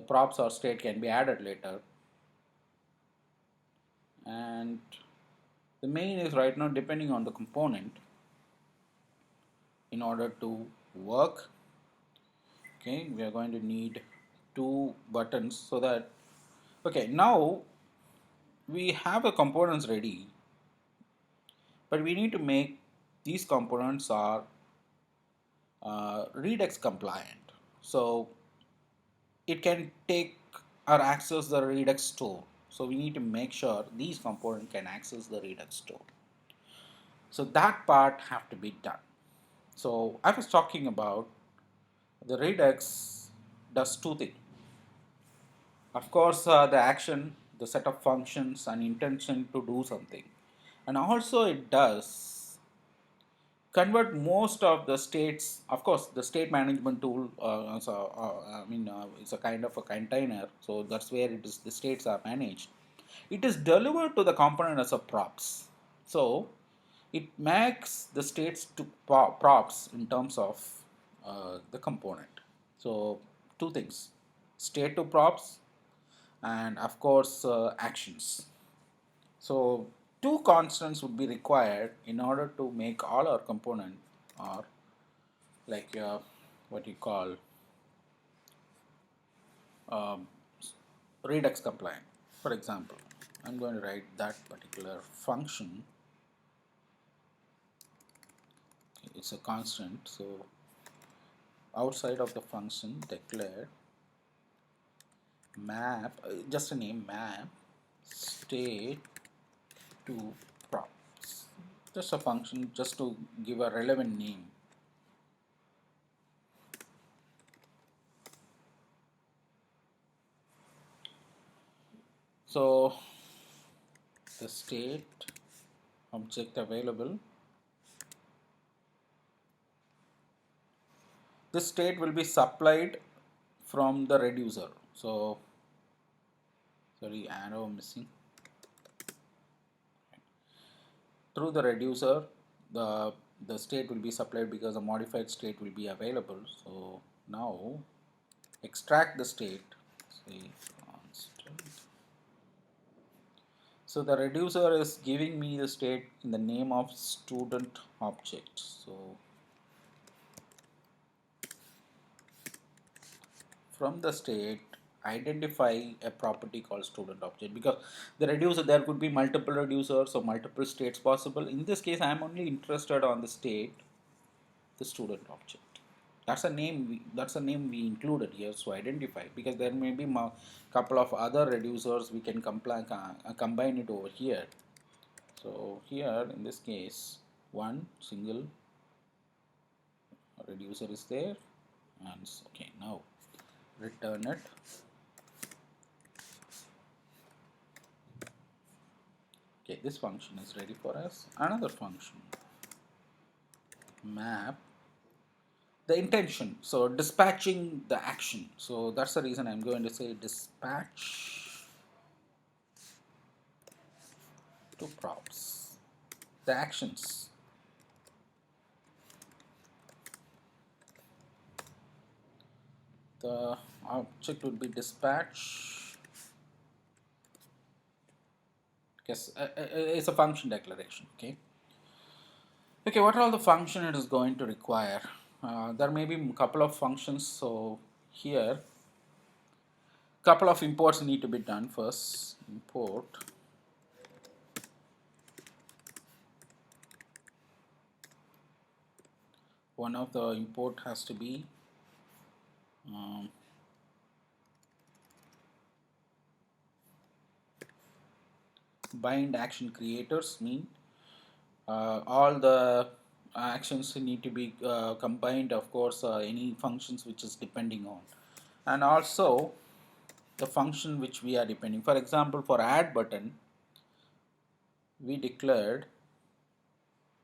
props or state can be added later. And the main is right now depending on the component in order to work. Okay, we are going to need two buttons so that, okay, now we have the components ready, but we need to make these components are Redux compliant. So it can take or access the Redux store. So we need to make sure these components can access the Redux store. So that part have to be done. So I was talking about the Redux does two things. Of course, the action, the set of functions and intention to do something. And also it does convert most of the states. Of course, the state management tool, it's a kind of a container, so that's where it is, the states are managed. It is delivered to the component as a props. So it makes the states to props in terms of the component. So two things, state to props, and of course actions. So two constants would be required in order to make all our component or like what you call um, Redux compliant. For example, I'm going to write that particular function. It's a constant, so outside of the function declare map, just a name, map state to props. Just a function, just to give a relevant name. So the state object available, this state will be supplied from the reducer. So sorry, arrow missing. Through the reducer, the state will be supplied because the modified state will be available. So now extract the state, say constant. So the reducer is giving me the state in the name of student object. So from the state identify a property called student object, because the reducer, there could be multiple reducers or multiple states possible. In this case I am only interested on the state, the student object. That's a name we included here, so identify, because there may be a couple of other reducers we can combine it over here. So here in this case one single reducer is there, and okay, now return it. Okay, this function is ready for us. Another function, map the intention, so dispatching the action. So that's the reason I'm going to say dispatch to props the actions. The object would be dispatch. Yes, it's a function declaration. Okay. Okay, what are all the function it is going to require? There may be a couple of functions. So here, couple of imports need to be done first. Import one of the import has to be um, bind action creators, mean all the actions need to be combined, of course, any functions which is depending on, and also the function which we are depending. For example, for add button, we declared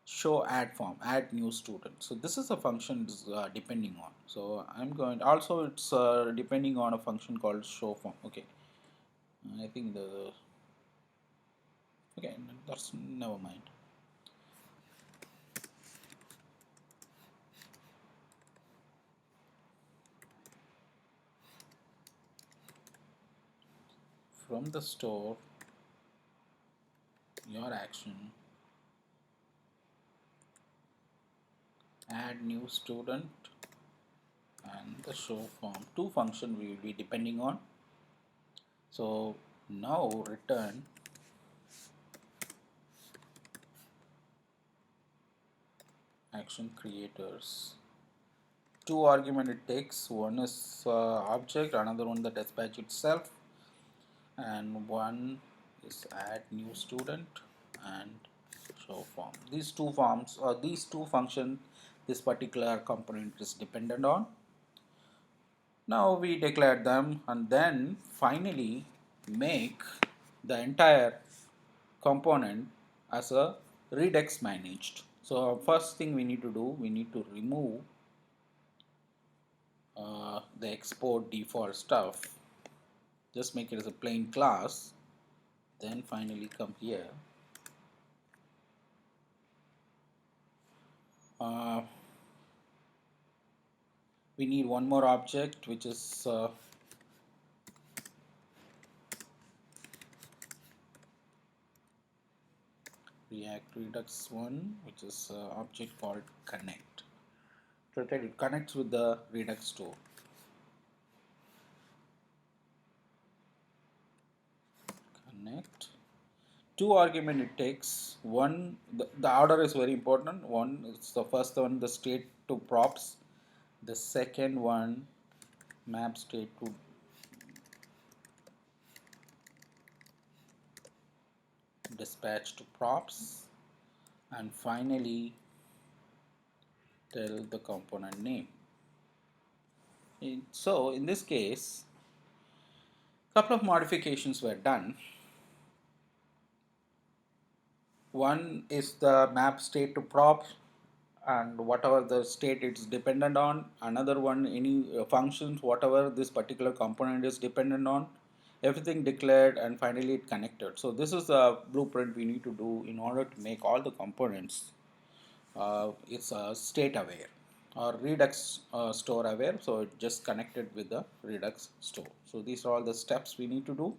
show add form, add new student. So this is a function is depending on. So I'm going, also it's depending on a function called show form. Okay, I think the, okay, that's, never mind. From the store, your action, add new student, and the show form, two function we will be depending on. So now return action creators. Two argument it takes, one is object, another one the dispatch itself, and one is add new student and show form. These two forms, or these two functions, this particular component is dependent on. Now we declare them and then finally make the entire component as a Redux managed. So first thing we need to do, we need to remove the export default stuff, just make it as a plain class, then finally come here. We need one more object which is React Redux 1, which is object called connect. So it connects with the Redux Store. Connect. Two argument it takes. One, the order is very important. One is the first one, the state to props. The second one, map state to dispatch to props, and finally tell the component name. So in this case, couple of modifications were done. One is the map state to props and whatever the state it's dependent on. Another one, any functions, whatever this particular component is dependent on, everything declared, and finally it connected. So this is the blueprint we need to do in order to make all the components it's state aware or Redux store aware. So it just connected with the Redux store. So these are all the steps we need to do.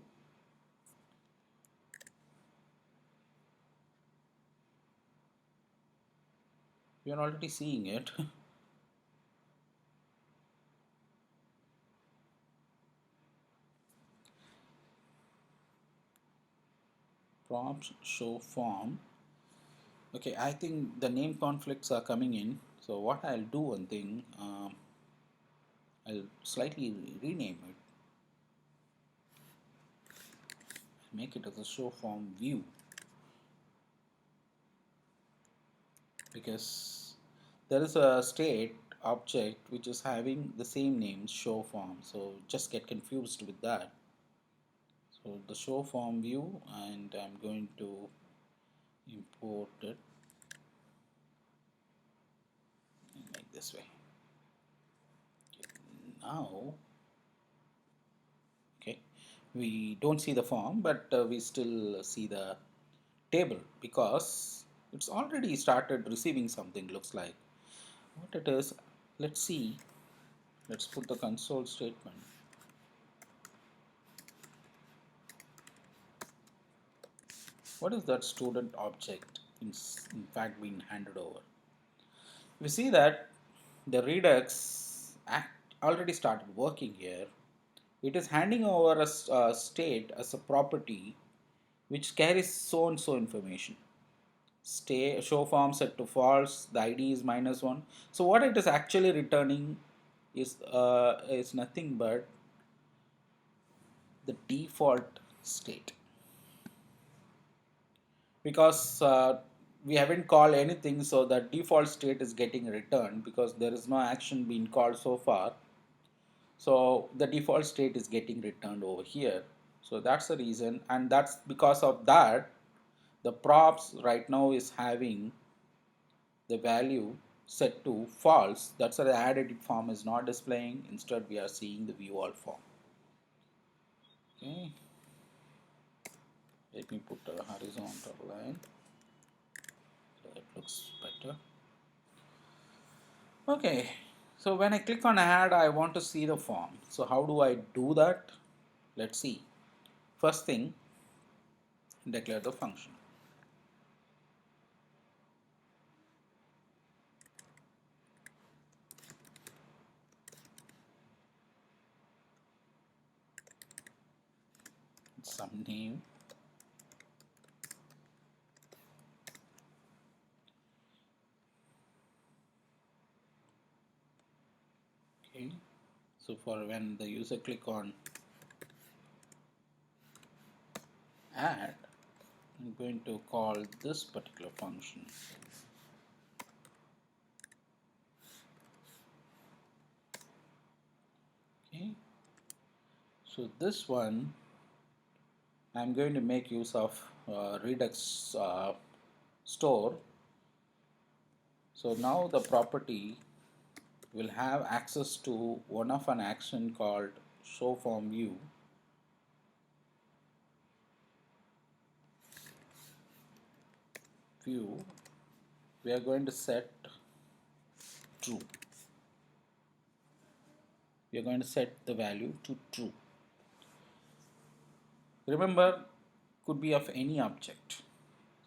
We are already seeing it. Props show form. Okay, I think the name conflicts are coming in. So what I'll do, one thing, I'll slightly rename it, make it as a show form view, because there is a state object which is having the same name, show form, so just get confused with that. So the show form view, and I'm going to import it like this way. Now, okay, we don't see the form, but we still see the table because it's already started receiving something, looks like. What it is, let's see. Let's put the console statement. What is that student object in fact being handed over? We see that the Redux already started working here. It is handing over a state as a property which carries so and so information. Show form set to false, the ID is -1. So what it is actually returning is nothing but the default state, because we haven't called anything, so the default state is getting returned because there is no action being called so far. So the default state is getting returned over here. So that's the reason, and that's because of that the props right now is having the value set to false. That's why the add edit form is not displaying. Instead we are seeing the view all form. Okay, let me put a horizontal line so it looks better. Okay, so when I click on add, I want to see the form. So how do I do that? Let's see. First thing, declare the function. Some name. Okay, so for when the user click on add, I'm going to call this particular function. Okay, so this one I'm going to make use of Redux Store. So now the property will have access to one of an action called show form view. We are going to set true. We are going to set the value to true. Remember, could be of any object.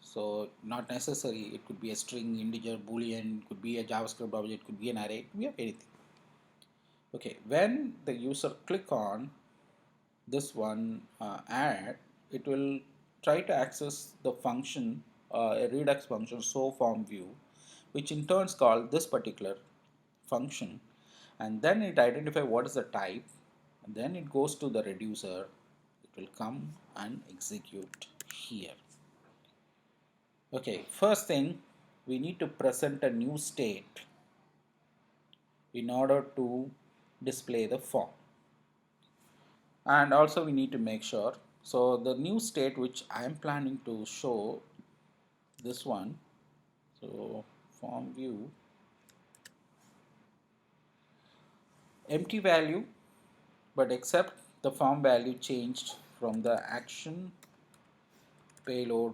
So not necessary, it could be a string, integer, boolean, could be a JavaScript object, could be an array, could be of anything. Okay, when the user click on this one add, it will try to access the function, a Redux function show form view, which in turn is called this particular function, and then it identify what is the type, and then it goes to the reducer. It will come and execute here. Okay, first thing, we need to present a new state in order to display the form, and also we need to make sure, so the new state which I am planning to show, this one, so form view empty value, but except the form value changed from the action payload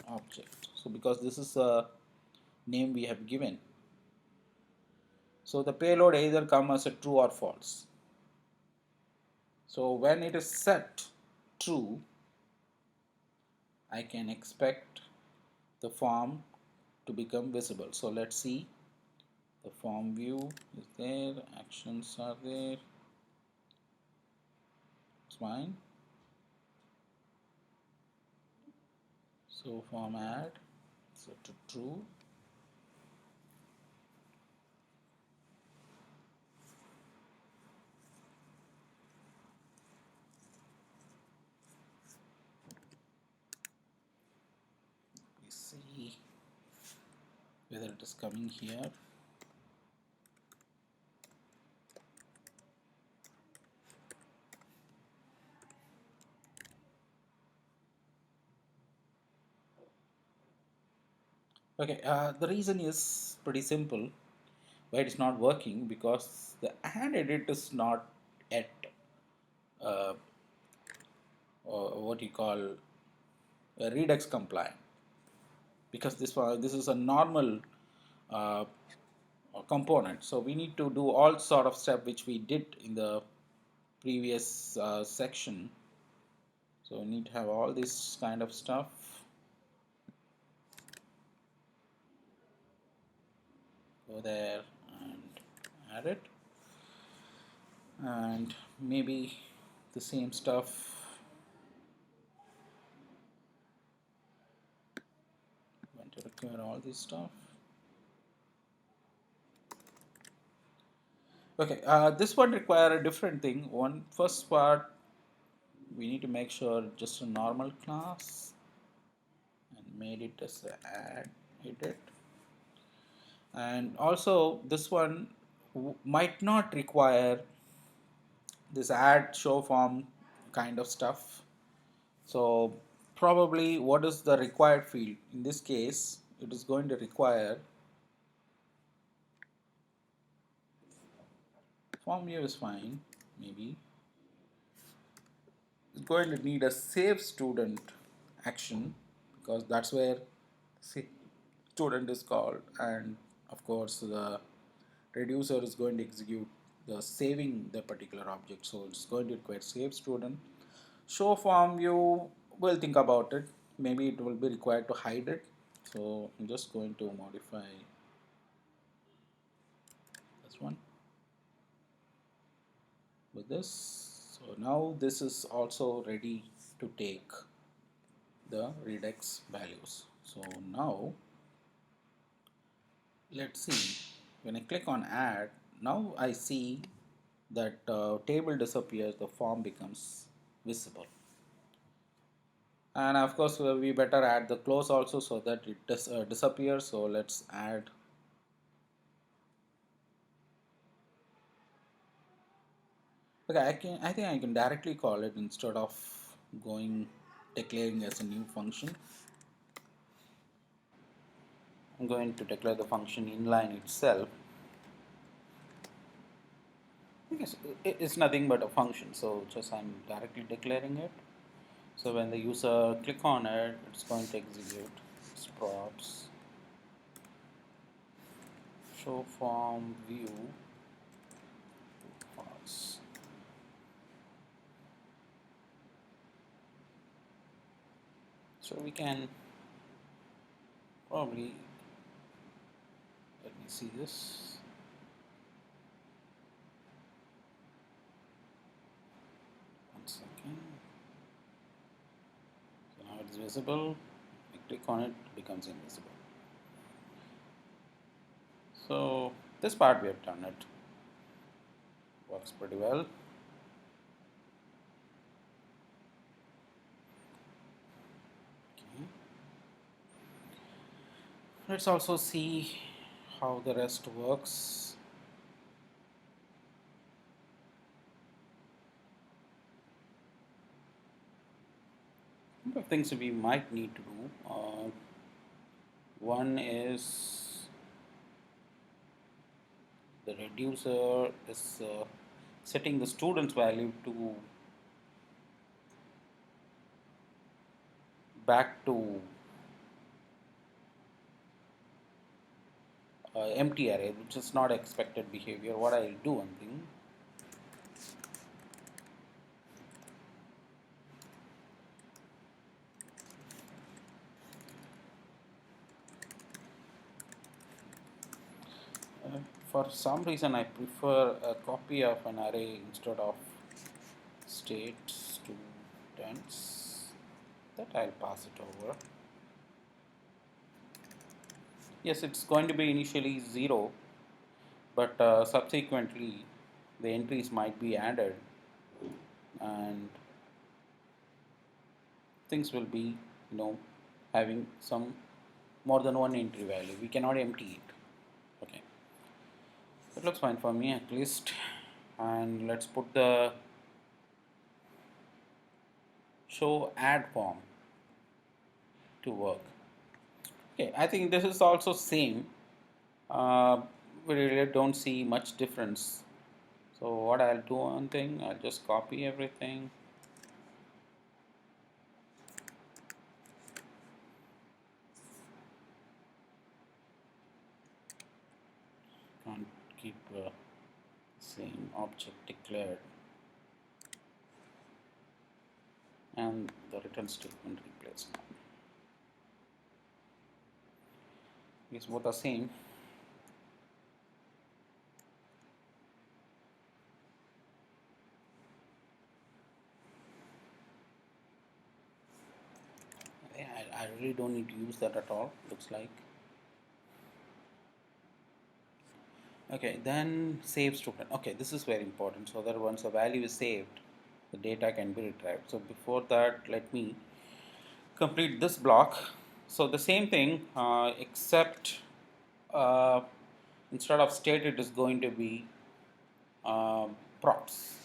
object. So because this is a name we have given, so the payload either come as a true or false. So when it is set true, I can expect the form to become visible. So let's see, the form view is there, actions are there, it's fine. So form add set to true. We see whether it is coming here. Okay, the reason is pretty simple why it is not working, because the add edit is not at uh, what you call Redux compliant, because this is a normal uh, component. So we need to do all sort of stuff which we did in the previous section. So we need to have all this kind of stuff. Go there and add it, and maybe the same stuff. Going to require all this stuff. Okay, this one require a different thing. One first part, we need to make sure just a normal class and made it as a add edit. And also this one might not require this add show form kind of stuff. So probably what is the required field? In this case, it is going to require form view is fine, maybe. It's going to need a save student action because that's where student is called, and of course the reducer is going to execute the saving the particular object, so it's going to require save student. Show form view, we'll think about it. Maybe it will be required to hide it, so I'm just going to modify this one with this. So now this is also ready to take the Redux values. So now let's see, when I click on add, now I see that table disappears, the form becomes visible. And of course we better add the close also so that it disappears. So let's add. Okay, I think I can directly call it instead of going declaring as a new function. I'm going to declare the function inline itself. Because it's nothing but a function, so just I'm directly declaring it. So when the user click on it, it's going to execute props show form view false. So we can probably, let me see this. One second. So now it's visible. I click on it, it becomes invisible. So this part we have done it. Works pretty well. Okay. Let's also see how the rest works. Number of things we might need to do. One is the reducer is setting the student's value to back to empty array, which is not expected behavior. What I'll do one thing. For some reason I prefer a copy of an array instead of state students. That I'll pass it over. Yes, it's going to be initially 0, but subsequently the entries might be added and things will be, having some more than one entry value. We cannot empty it. Okay, it looks fine for me at least. And let's put the show add form to work. Okay, I think this is also same. We really don't see much difference. So what I'll do one thing, I'll just copy everything. keep same object declared and the return statement replaced. These both are same. I really don't need to use that at all, looks like. Okay, then save student. Okay, this is very important, so that once the value is saved, the data can be retrieved. So before that, let me complete this block. So the same thing, except uh, instead of state, it is going to be props.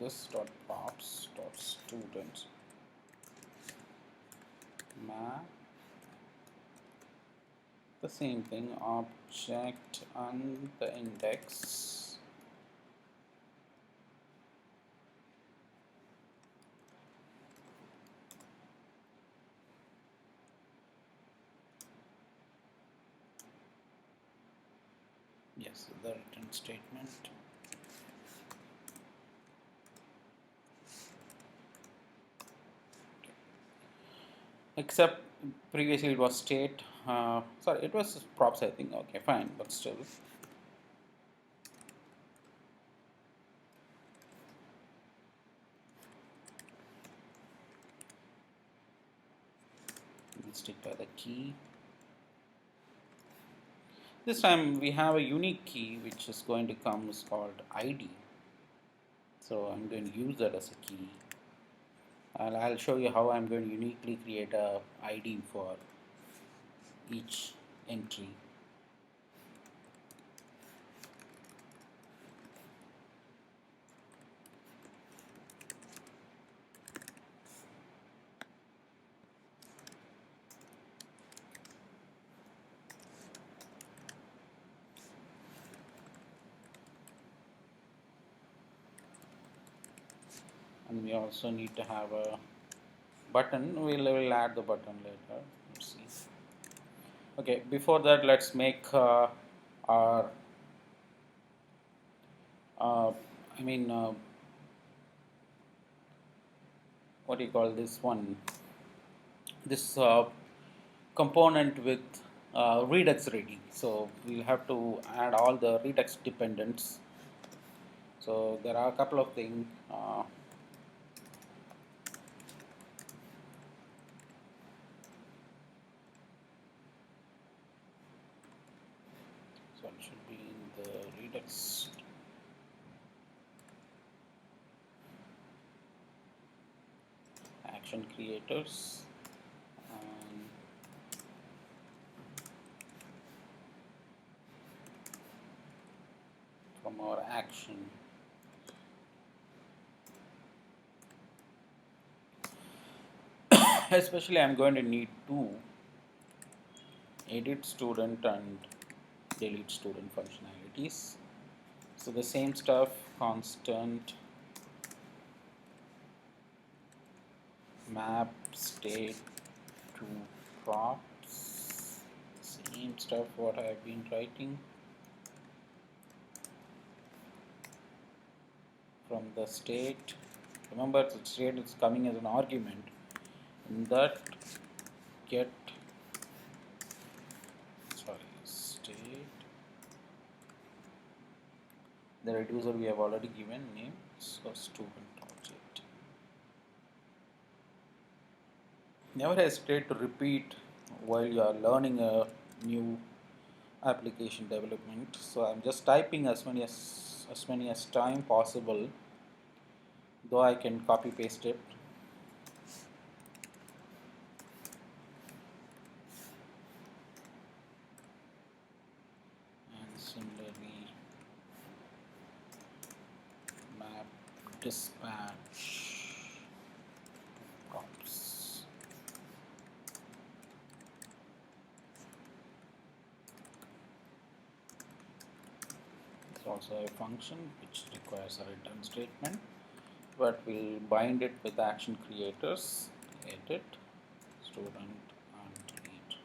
This dot props dot students map, the same thing, object and the index. Yes, the return statement. Except previously it was state. Sorry, it was props, I think. Okay, fine, but still. Let's declare the key. This time we have a unique key which is going to come, is called ID. So I'm going to use that as a key. I'll show you how I'm going to uniquely create a ID for each entry. And we also need to have a button. We'll add the button later. Let's see. Okay, before that, let's make our I mean what do you call this one, this component with Redux ready. So we'll have to add all the Redux dependents. So there are a couple of things. So it should be in the Redux action creators. From our action, especially I'm going to need two edit student and delete student functionalities. So the same stuff, constant map state to props, same stuff what I've been writing. From the state, remember the state is coming as an argument. In that, get state, the reducer we have already given name, so student object. Never hesitate to repeat while you are learning a new application development. So I'm just typing as many as time possible, though I can copy paste it. And similarly, map dispatch props. It's also a function which requires a return statement, but we'll bind it with action creators, edit, student, and delete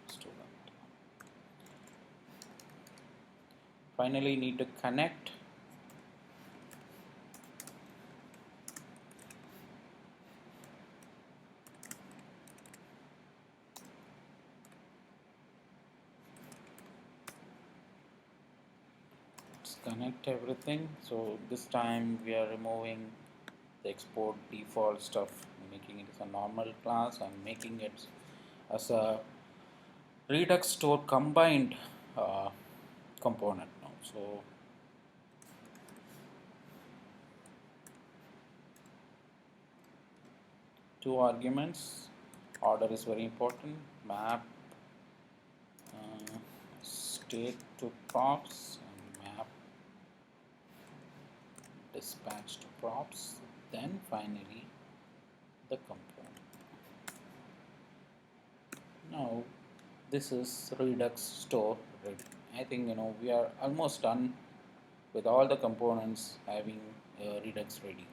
student. Finally need to connect. Let's connect everything. So this time we are removing the export default stuff, making it as a normal class and making it as a Redux Store combined uh, component now. So two arguments. Order is very important. Map state to props and map dispatch to props. Then finally the component. Now this is Redux Store ready. I think we are almost done with all the components having Redux ready.